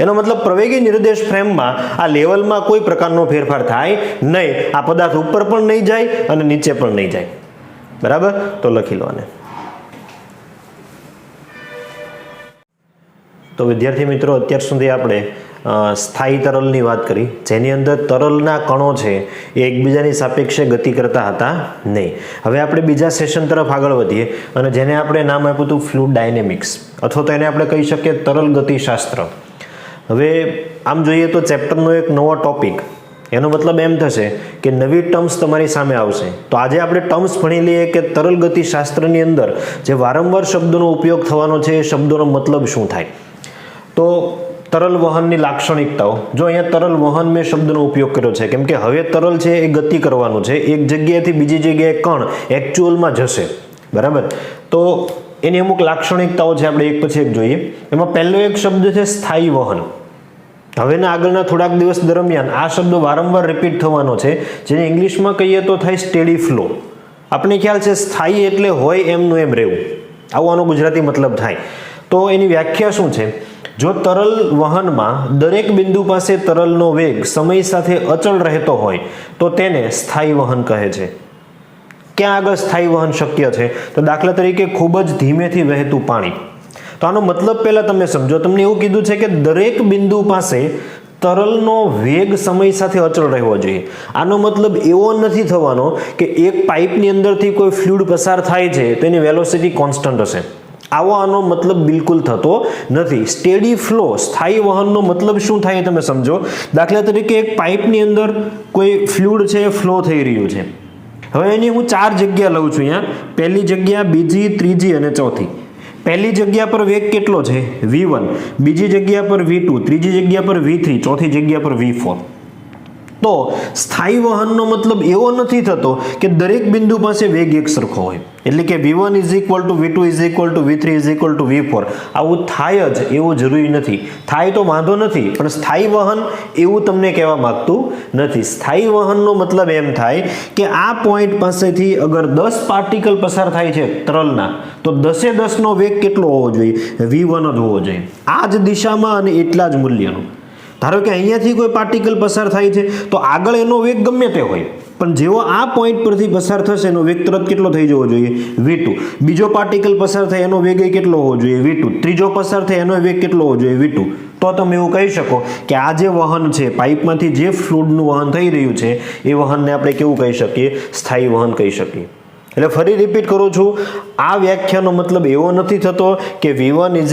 એનો મતલબ પ્રવેગી નિર્દેશ ફ્રેમમાં આ લેવલમાં કોઈ પ્રકારનો ફેરફાર થાય નહીં. આ પદાર્થ ઉપર પણ નહીં જાય અને નીચે પણ નહીં જાય. બરાબર? તો લખી લો આને. તો વિદ્યાર્થી મિત્રો, અત્યાર સુધી આપણે સ્થાયી તરલની વાત કરી, જેની અંદર તરલના કણો છે એ એકબીજાની સાપેક્ષે ગતિ કરતા હતા નહીં. હવે આપણે બીજા સેશન તરફ આગળ વધીએ અને જેને આપણે નામ આપ્યું હતું ફ્લુઇડ ડાયનેમિક્સ, અથવા તો એને આપણે કહી શકીએ તરલ ગતિશાસ્ત્ર. હવે આમ જોઈએ તો ચેપ્ટરનો એક નવો ટોપિક, એનો મતલબ એમ થશે કે નવી ટર્મ્સ તમારી સામે આવશે. તો આજે આપણે ટર્મ્સ ભણી લઈએ કે તરલ ગતિશાસ્ત્રની અંદર જે વારંવાર શબ્દોનો ઉપયોગ થવાનો છે એ શબ્દોનો મતલબ શું થાય. તો તરલ વહનની લાક્ષણિકતાઓ. જો અહીંયા તરલ વહન મેં શબ્દનો ઉપયોગ કર્યો છે કેમ કે હવે તરલ છે એ ગતિ કરવાનું છે, એક જગ્યાએથી બીજી જગ્યાએ કણ એકચ્યુઅલમાં જશે. બરાબર? તો એની અમુક લાક્ષણિકતાઓ છે, આપણે એક પછી એક જોઈએ. એમાં પહેલો એક શબ્દ છે સ્થાયી વહન. હવેના આગળના થોડાક દિવસ દરમિયાન આ શબ્દ વારંવાર રિપીટ થવાનો છે, જેને ઇંગ્લિશમાં કહીએ તો થાય સ્ટેડી ફ્લો. આપણે ખ્યાલ છે સ્થાયી એટલે હોય એમનું એમ રહેવું, આવો આનો ગુજરાતી મતલબ થાય. તો એની વ્યાખ્યા શું છે? જો તરલ વહનમાં દરેક બિંદુ પાસે તરલનો વેગ સમય સાથે અચળ રહેતો હોય તો તેને સ્થાયી વહન કહે છે. ક્યાં આગળ સ્થાયી વહન શક્ય છે? તો દાખલા તરીકે ખૂબ જ ધીમેથી વહેતું પાણી. તો આનો મતલબ પહેલા તમે સમજો. તમને એવું કીધું છે કે દરેક બિંદુ પાસે તરલનો વેગ સમય સાથે અચળ રહેવો જોઈએ. આનો મતલબ એવો નથી થવાનો કે એક પાઇપની અંદરથી કોઈ ફ્લુઇડ પસાર થાય છે તો એની વેલોસિટી કોન્સ્ટન્ટ હશે. આવો આનો મતલબ બિલકુલ થતો નથી. સ્ટેડી ફ્લો, સ્થાયી વહનનો મતલબ શું થાય તમે સમજો. દાખલા તરીકે એક પાઇપની અંદર કોઈ ફ્લુઇડ છે એ ફ્લો થઈ રહ્યું છે. હવે એની હું 4 જગ્યા લઉં છું. અહીંયા પહેલી જગ્યા, બીજી, ત્રીજી અને ચોથી. પહેલી જગ્યા પર વેગ કેટલો છે? v1. બીજી જગ્યા પર v2, ત્રીજી જગ્યા પર v3, ચોથી જગ્યા પર v4. તો સ્થાયી વહનનો મતલબ એવો નથી થતો કે દરેક બિંદુ પાસે વેગ એક સરખો હોય, એટલે કે v1 = v2 = v3 = v4. આવું થાય જ એવું જરૂરી નથી. થાય તો વાંધો નથી, પણ સ્થાયી વહન એવું તમને કહેવા માંગતું નથી. સ્થાયી વહનનો મતલબ એમ થાય કે આ પોઈન્ટ પાસેથી અગર 10 પાર્ટિકલ પસાર થાય છે તરલના, તો 10 નો વેગ કેટલો હોવો જોઈએ? v1 જ હોવો જોઈએ, આ જ દિશામાં અને એટલા જ મૂલ્યનો. ધારો કે અહીંયાથી કોઈ પાર્ટિકલ પસાર થાય છે તો આગળ એનો વેગ ગમે તે હોય, પણ જેવો આ પોઈન્ટ પરથી પસાર થશે એનો વેગ તરત કેટલો થઈ જવો જોઈએ? v2. બીજો પાર્ટિકલ પસાર થાય એનો વેગ કેટલો હોવો જોઈએ? v2. ત્રીજો પસાર થાય એનો વેગ કેટલો હોવો જોઈએ? v2. તો તમે એવું કહી શકો કે આ જે વહન છે, પાઇપમાંથી જે ફ્લુઇડનું વહન થઈ રહ્યું છે એ વહનને આપણે કેવું કહી શકીએ? સ્થાયી વહન કહી શકીએ. એટલે ફરી રિપીટ કરું છું, આ વ્યાખ્યાનો મતલબ એવો નથી થતો કે v1 =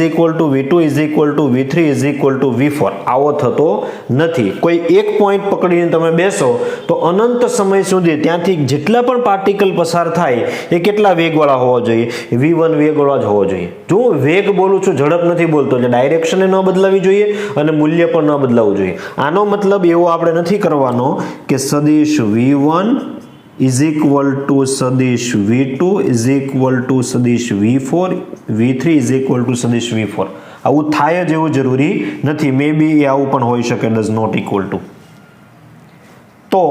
v2 = v3 = v4. આવો થતો નથી. કોઈ એક પોઈન્ટ પકડીને તમે બેસો તો અનંત સમય સુધી ત્યાંથી જેટલા પણ પાર્ટિકલ પસાર થાય એ કેટલા વેગવાળા હોવા જોઈએ? v1 વેગવાળા જ હોવો જોઈએ. જો હું વેગ બોલું છું, ઝડપ નથી બોલતો, એટલે ડાયરેક્શન ન બદલાવી જોઈએ અને મૂલ્ય પણ ન બદલાવવું જોઈએ. આનો મતલબ એવો આપણે નથી કરવાનો કે સદિશ v1 = સદિશ v2 = સદિશ v4, v3 = સદિશ v4. આવું થાય જ એવું જરૂરી નથી. મે બી એ આવું પણ હોઈ શકે, ડઝ નોટ ઇક્વલ ટુ. તો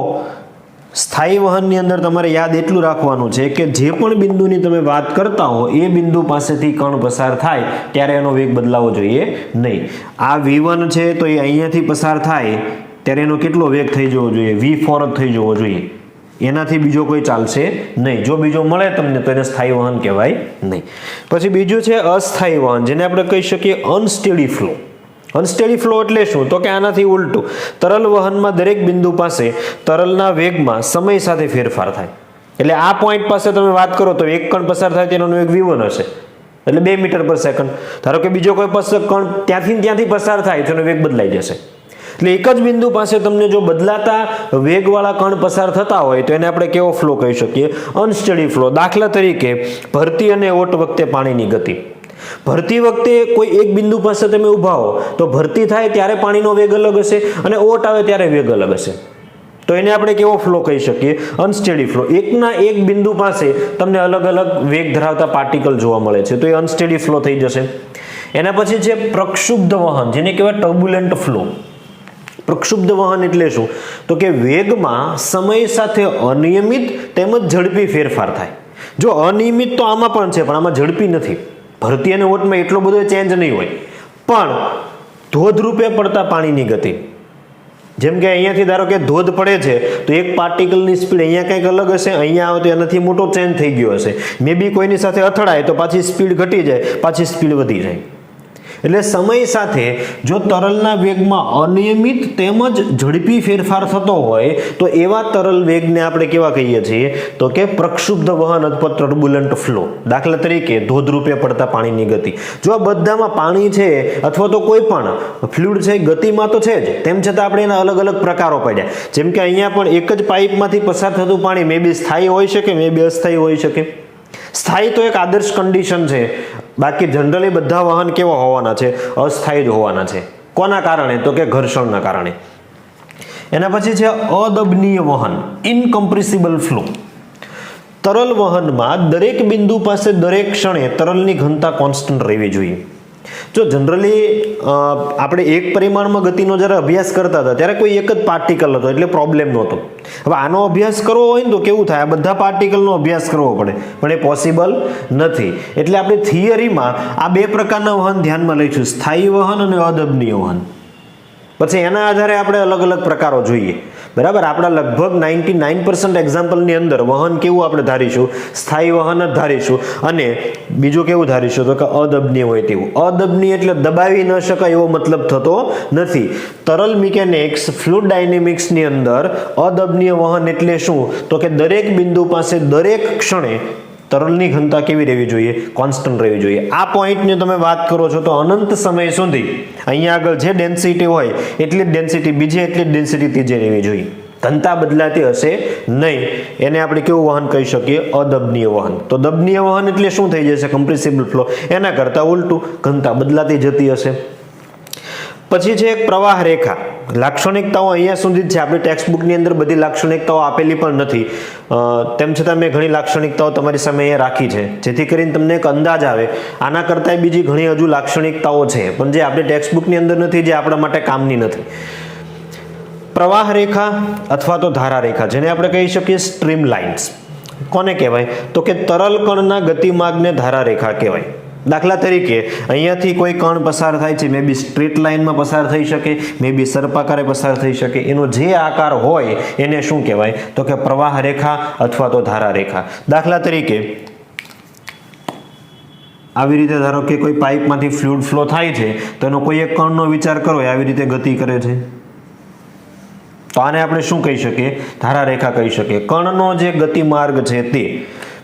સ્થાયી વહનની અંદર તમારે યાદ એટલું રાખવાનું છે કે જે પણ બિંદુની તમે વાત કરતા હો એ બિંદુ પાસેથી કણ પસાર થાય ત્યારે એનો વેગ બદલાવો જોઈએ નહીં. આ v1 છે તો એ અહીંયાથી પસાર થાય ત્યારે એનો કેટલો વેગ થઈ જવો જોઈએ? v4 જ થઈ જવો જોઈએ. એનાથી બીજો કોઈ ચાલશે નહીં. જો બીજો મળે તમને તો એને સ્થાયી વહન કહેવાય નહીં. પછી બીજું છે અસ્થાયી વહન, જેને આપણે કહી શકીએ અનસ્ટેડી ફ્લો. અનસ્ટેડી ફ્લો એટલે શું? તો કે આનાથી ઉલટું. તરલ વહનમાં દરેક બિંદુ પાસે તરલના વેગમાં સમય સાથે ફેરફાર થાય. એટલે આ પોઈન્ટ પાસે તમે વાત કરો તો એક કણ પસાર થાય તેનો વેગ v1 હશે, એટલે 2 મીટર પર સેકન્ડ. ધારો કે બીજો કોઈ કણ ત્યાંથી પસાર થાય તો એનો વેગ બદલાઈ જશે. એટલે એક જ બિંદુ પાસે તમને જો બદલાતા વેગવાળા કણ પસાર થતા હોય તો એને આપણે કેવો ફ્લો કહી શકીએ? અનસ્ટેડી ફ્લો. દાખલા તરીકે ભરતી અને ઓટ વખતે પાણીની ગતિ. ભરતી વખતે કોઈ એક બિંદુ પાસે તમે ઊભા હો તો ભરતી થાય ત્યારે પાણીનો વેગ અલગ હશે અને ઓટ આવે ત્યારે વેગ અલગ હશે. તો એને આપણે કેવો ફ્લો કહી શકીએ? અનસ્ટેડી ફ્લો. એકના એક બિંદુ પાસે તમને અલગ અલગ વેગ ધરાવતા પાર્ટિકલ જોવા મળે છે તો એ અનસ્ટેડી ફ્લો થઈ જશે. એના પછી છે પ્રક્ષુબ્ધ વહન, જેને કહેવાય ટર્બ્યુલન્ટ ફ્લો. પ્રક્ષુબ્ધ વહન એટલે શું? તો કે વેગમાં સમય સાથે અનિયમિત તેમજ ઝડપી ફેરફાર થાય. જો અનિયમિત તો આમાં પણ છે, પણ આમાં ઝડપી નથી. ભરતી અને ઓટમાં એટલો બધો ચેન્જ નહીં હોય, પણ ધોધરૂપે પડતા પાણીની ગતિ, જેમ કે અહીંયાથી ધારો કે ધોધ પડે છે તો એક પાર્ટિકલની સ્પીડ અહીંયા કંઈક અલગ હશે, અહીંયા આવે તો એનાથી મોટો ચેન્જ થઈ ગયો હશે. મે બી કોઈની સાથે અથડાય તો પાછી સ્પીડ ઘટી જાય, પાછી સ્પીડ વધી જાય. એટલે સમય સાથે જો તરલના વેગમાં અનિયમિત તેમજ ઝડપી ફેરફાર થતો હોય તો એવા તરલ વેગને આપણે કેવા કહીએ છીએ? તો કે પ્રક્ષુબ્ધ વહન અથવા ટર્બ્યુલન્ટ ફ્લો. દાખલા તરીકે ધોધરૂપે પડતા પાણીની ગતિ. જો આ બધામાં પાણી છે અથવા તો કોઈ પણ ફ્લુઇડ છે, ગતિમાં તો છે જ, તેમ છતાં આપણે એના અલગ અલગ પ્રકારો પાડ્યા. જેમ કે અહીંયા પણ એક જ પાઇપમાંથી પસાર થતું પાણી મે બી સ્થાયી હોઈ શકે, મે બી અસ્થાયી હોઈ શકે. સ્થાયી તો એક આદર્શ કન્ડિશન છે, બાકી જનરલી બધા વહન કેવા હોવાના છે? અસ્થાયી જ હોવાના છે. કોના કારણે? તો કે ઘર્ષણના કારણે. એના પછી છે અદબનીય વહન, ઇનકમ્પ્રેસિબલ ફ્લો. તરલ વહનમાં દરેક બિંદુ પાસે દરેક ક્ષણે તરલની ઘનતા કોન્સ્ટન્ટ રહેવી જોઈએ. જો જનરલી આપણે એક પરિમાણમાં ગતિનો જ્યારે અભ્યાસ કરતા હતા ત્યારે કોઈ એક જ પાર્ટિકલ હતો એટલે પ્રોબ્લેમ નહોતો. હવે આનો અભ્યાસ કરવો હોય ને તો કેવું થાય? આ બધા પાર્ટિકલનો અભ્યાસ કરવો પડે, પણ એ પોસિબલ નથી. એટલે આપણે થિયરીમાં આ બે પ્રકારના વહન ધ્યાનમાં લઈશું, સ્થાયી વહન અને અદબનીય વહન. પછી એના આધારે આપણે અલગ અલગ પ્રકારો જોઈએ. બરાબર, આપણા લગભગ 99% એક્ઝામ્પલની અંદર વહન કેવું આપણે ધારીશું? સ્થાયી વહન જ ધારીશું. અને બીજું કેવું ધારીશું? તો કે અદબનીય હોય તેવું. અદબનીય એટલે દબાવી ન શકાય એવો મતલબ થતો નથી. તરલ મિકેનિક્સ, ફ્લુઇડ ડાયનેમિક્સની અંદર અદબનીય વહન એટલે શું? તો કે દરેક બિંદુ પાસે દરેક ક્ષણે તરલની ઘનતા કેવી રહેવી જોઈએ? કોન્સ્ટન્ટ રહેવી જોઈએ. આ પોઈન્ટની તમે વાત કરો છો તો અનંત સમય સુધી અહીંયા આગળ જે ડેન્સિટી હોય એટલી જ ડેન્સિટી બીજી, એટલી જ ડેન્સિટી ત્રીજે રહેવી જોઈએ. ઘનતા બદલાતી હશે નહીં. એને આપણે કેવું વહન કહી શકીએ? અદબનીય વહન. તો દબનીય વહન એટલે શું થઈ જશે? કમ્પ્રેસિબલ ફ્લો. એના કરતાં ઉલટું, ઘનતા બદલાતી જતી હશે. પછી છે એક પ્રવાહ રેખા. લાક્ષણિકતાઓ અહીંયા સુધી જ છે. આપણી ટેક્સ્ટ બુકની અંદર બધી લાક્ષણિકતાઓ આપેલી પણ નથી, તેમ છતાં મેં ઘણી લાક્ષણિકતાઓ તમારી સામે અહીંયા રાખી છે, જેથી કરીને તમને એક અંદાજ આવે. આના કરતાં બીજી ઘણી હજુ લાક્ષણિકતાઓ છે પણ જે આપણી ટેક્સ્ટ બુકની અંદર નથી, જે આપણા માટે કામની નથી. પ્રવાહ રેખા અથવા તો ધારા રેખા, જેને આપણે કહી શકીએ સ્ટ્રીમ લાઇન્સ. કોને કહેવાય? તો કે તરલ કણના ગતિમાર્ગને ધારા રેખા કહેવાય. દાખલા તરીકે અહીંયાથી કોઈ કણ પસાર થાય છે, મે બી સ્ટ્રેટ લાઇનમાં પસાર થઈ શકે, મે બી સર્પાકારે પસાર થઈ શકે. એનો જે આકાર હોય એને શું કહેવાય? તો કે પ્રવાહ રેખા અથવા તો ધારા રેખા. દાખલા તરીકે આવી રીતે ધારો કે કોઈ પાઇપમાંથી ફ્લુઇડ ફ્લો થાય છે તો એનો કોઈ એક કણનો વિચાર કરો, આવી રીતે ગતિ કરે છે, તો આને આપણે શું કહી શકીએ? ધારા રેખા કહી શકીએ. કણનો જે ગતિમાર્ગ છે તે.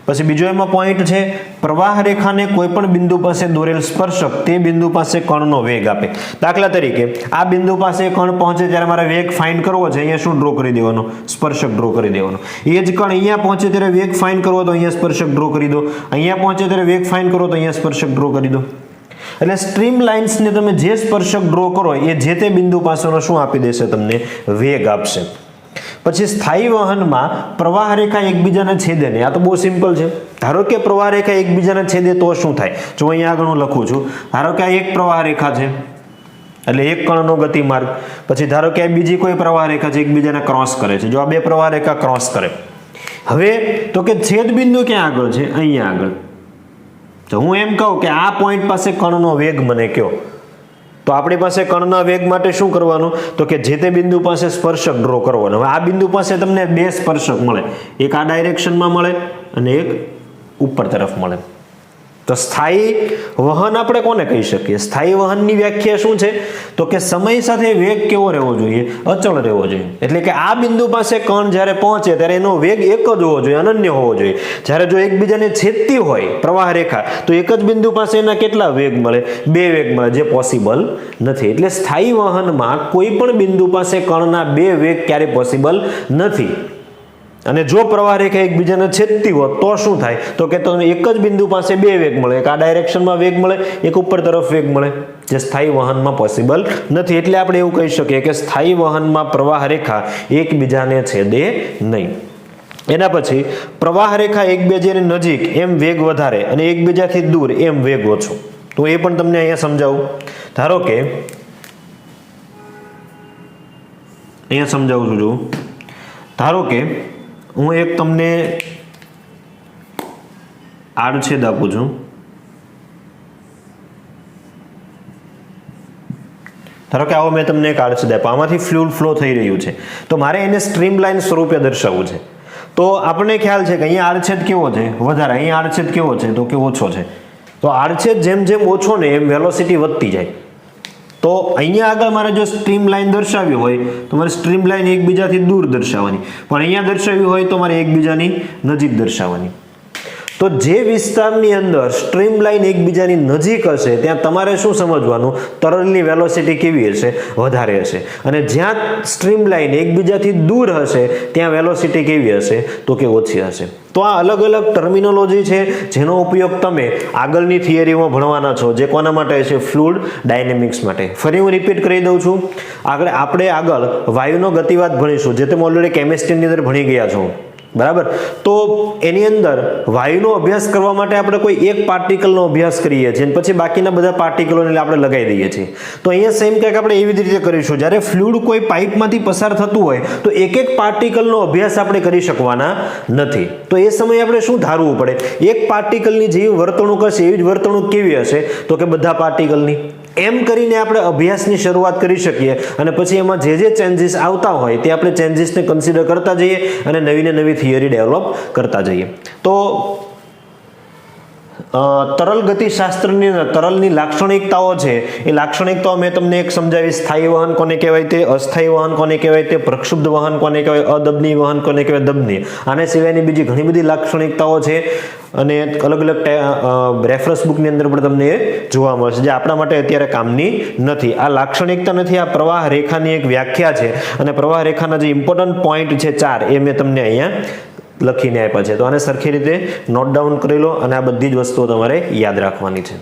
પછી બીજો એમાં પોઈન્ટ છે પ્રવાહ રેખાને કોઈ પણ બિંદુ પાસે દોરેલ સ્પર્શક તે બિંદુ પાસે કણનો વેગ આપે. દાખલા તરીકે આ બિંદુ પાસે કણ પહોંચે ત્યારે મારે વેગ ફાઇન્ડ કરવો છે, અહીંયા શું ડ્રો કરી દેવાનો? સ્પર્શક ડ્રો કરી દેવાનો. એ જ કણ અહીંયા પહોંચે ત્યારે વેગ ફાઇન્ડ કરવો તો અહીંયા સ્પર્શક ડ્રો કરી દો, અહીંયા પહોંચે ત્યારે વેગ ફાઇન્ડ કરો તો અહીંયા સ્પર્શક ડ્રો કરી દો. એટલે સ્ટ્રીમ લાઇન્સને તમે જે સ્પર્શક ડ્રો કરો એ જે તે બિંદુ પાસેનો શું આપી દેશે? તમને વેગ આપશે. પછી સ્થાયી વહનમાં પ્રવાહ રેખા એકબીજાને છેદે નહીં. આ તો બહુ સિમ્પલ છે. ધારો કે પ્રવાહ રેખા એકબીજાને છેદે તો શું થાય? જો અહીંયા આગળ હું લખું છું, ધારો કે આ એક પ્રવાહ રેખા છે એટલે એક કણનો ગતિમાર્ગ. પછી ધારો કે આ બીજી કોઈ પ્રવાહ રેખા છે, એકબીજાને ક્રોસ કરે છે. જો આ બે પ્રવાહ રેખા ક્રોસ કરે, હવે તો કે છેદ બિંદુ ક્યાં આગળ છે? અહીંયા આગળ. તો હું એમ કહું કે આ પોઈન્ટ પાસે કણનો વેગ મને કયો, તો આપણી પાસે કણના વેગ માટે શું કરવાનું? તો કે જે તે બિંદુ પાસે સ્પર્શક ડ્રો કરવાનો. હવે આ બિંદુ પાસે તમને બે સ્પર્શક મળે, એક આ ડાયરેક્શનમાં મળે અને એક ઉપર તરફ મળે. તો સ્થાયી વહન આપણે કોને કહી શકીએ? સ્થાયી વહનની વ્યાખ્યા શું છે? તો કે સમય સાથે વેગ કેવો રહેવો જોઈએ? અચળ રહેવો જોઈએ. એટલે કે આ બિંદુ પાસે કણ જ્યારે પહોંચે ત્યારે એનો વેગ એક જ હોવો જોઈએ, અનન્ય હોવો જોઈએ. જ્યારે જો એકબીજાને છેદતી હોય પ્રવાહ રેખા તો એક જ બિંદુ પાસે એના કેટલા વેગ મળે? બે વેગ મળે, જે પોસિબલ નથી. એટલે સ્થાયી વહનમાં કોઈ પણ બિંદુ પાસે કણના બે વેગ ક્યારે પોસિબલ નથી. અને જો પ્રવાહ રેખા એકબીજાને છેદતી હોત તો શું થાય? તો કે તમને એક જ બિંદુ પાસે બે વેગ મળે, એક આ ડાયરેક્શનમાં વેગ મળે, એક ઉપર તરફ વેગ મળે, જે સ્થાયી વહનમાં પોસિબલ નથી. એટલે આપણે એવું કહી શકીએ કે સ્થાયી વહનમાં પ્રવાહ રેખા એકબીજાને છેદે નહીં. એના પછી પ્રવાહ રેખા એકબીજાની નજીક એમ વેગ વધારે અને એકબીજાથી દૂર એમ વેગ ઓછો. તો એ પણ તમને અહીંયા સમજાવું. ધારો કે અહીંયા સમજાવું છું. જો ધારો કે હું એક તમને આડછેદ આપું છું. ધારો કે આવો મેં તમને એક આડછેદ આપ્યો, આમાંથી ફ્લુઇડ ફ્લો થઈ રહ્યું છે, તો મારે એને સ્ટ્રીમલાઇન સ્વરૂપે દર્શાવવું છે. તો આપણને ખ્યાલ છે કે અહીંયા આડછેદ કેવો છે? વધારે. અહીંયા આડછેદ કેવો છે? તો કે ઓછો છે. તો આડછેદ જેમ જેમ ઓછો ને એમ વેલોસિટી વધતી જાય. તો અહીંયા આગળ મારે જો સ્ટ્રીમ લાઈન દર્શાવી હોય તો મારે સ્ટ્રીમ લાઈન એકબીજાથી દૂર દર્શાવવાની, પણ અહીંયા દર્શાવી હોય તો મારે એકબીજાની નજીક દર્શાવવાની. તો જે વિસ્તારની અંદર સ્ટ્રીમ લાઈન એકબીજાની નજીક હશે ત્યાં તમારે શું સમજવાનું? તરલની વેલોસિટી કેવી હશે? વધારે હશે. અને જ્યાં સ્ટ્રીમ લાઈન એકબીજાથી દૂર હશે ત્યાં વેલોસિટી કેવી હશે? તો કે ઓછી હશે. તો આ અલગ અલગ ટર્મિનોલોજી છે જેનો ઉપયોગ તમે આગળની થિયરીમાં ભણવાના છો, જે કોના માટે છે? ફ્લુઇડ ડાયનેમિક્સ માટે. ફરી હું રિપીટ કરી દઉં છું. આપણે આગળ વાયુનો ગતિવાદ ભણીશું, જે તમે ઓલરેડી કેમિસ્ટ્રીની અંદર ભણી ગયા છો, બરાબર? તો એની અંદર વાયુનો અભ્યાસ કરવા માટે આપણે કોઈ એક પાર્ટિકલનો અભ્યાસ કરીએ છીએ અને પછી બાકીના બધા પાર્ટિકલોને આપણે લગાવી દઈએ છીએ. તો અહીંયા સેમ કંઈક આપણે એવી જ રીતે કરીશું. જ્યારે ફ્લુઇડ કોઈ પાઇપમાંથી પસાર થતું હોય તો એક એક પાર્ટિકલનો અભ્યાસ આપણે કરી શકવાના નથી. તો એ સમયે આપણે શું ધારવું પડે? એક પાર્ટિકલની જેવી વર્તણૂક હશે એવી જ વર્તણૂક કેવી હશે? તો કે બધા પાર્ટિકલની. એમ કરીને આપણે અભ્યાસની શરૂઆત કરી શકીએ અને પછી એમાં જે ચેન્જીસ આવતા હોય તે આપણે ચેન્જીસને કન્સિડર કરતા જઈએ અને નવી ને નવી થિયરી ડેવલપ કરતા જઈએ. તો તરલ ગતિશાસ્ત્રની તરલની લાક્ષણિકતાઓ છે, એ લાક્ષણિકતાઓ મેં તમને એક સમજાવી. સ્થાયી વહન કોને કહેવાય તે, અસ્થાયી વહન કોને કહેવાય તે, પ્રક્ષુબ્ધ વહન કોને કહેવાય, અદબનીય વહન કોને કહેવાય, દબનીય. આને સિવાયની બીજી ઘણી બધી લાક્ષણિકતાઓ છે અને અલગ અલગ રેફરન્સ બુકની અંદર પણ તમને એ જોવા મળશે, જે આપણા માટે અત્યારે કામની નથી. આ લાક્ષણિકતા નથી, આ પ્રવાહ રેખાની એક વ્યાખ્યા છે અને પ્રવાહ રેખાના જે ઇમ્પોર્ટન્ટ પોઈન્ટ છે 4 એ મેં તમને અહીંયા લખીને આપ્યા છે. તો આને સરખી રીતે નોટ ડાઉન કરી લો અને આ બધી જ વસ્તુઓ તમારે યાદ રાખવાની છે.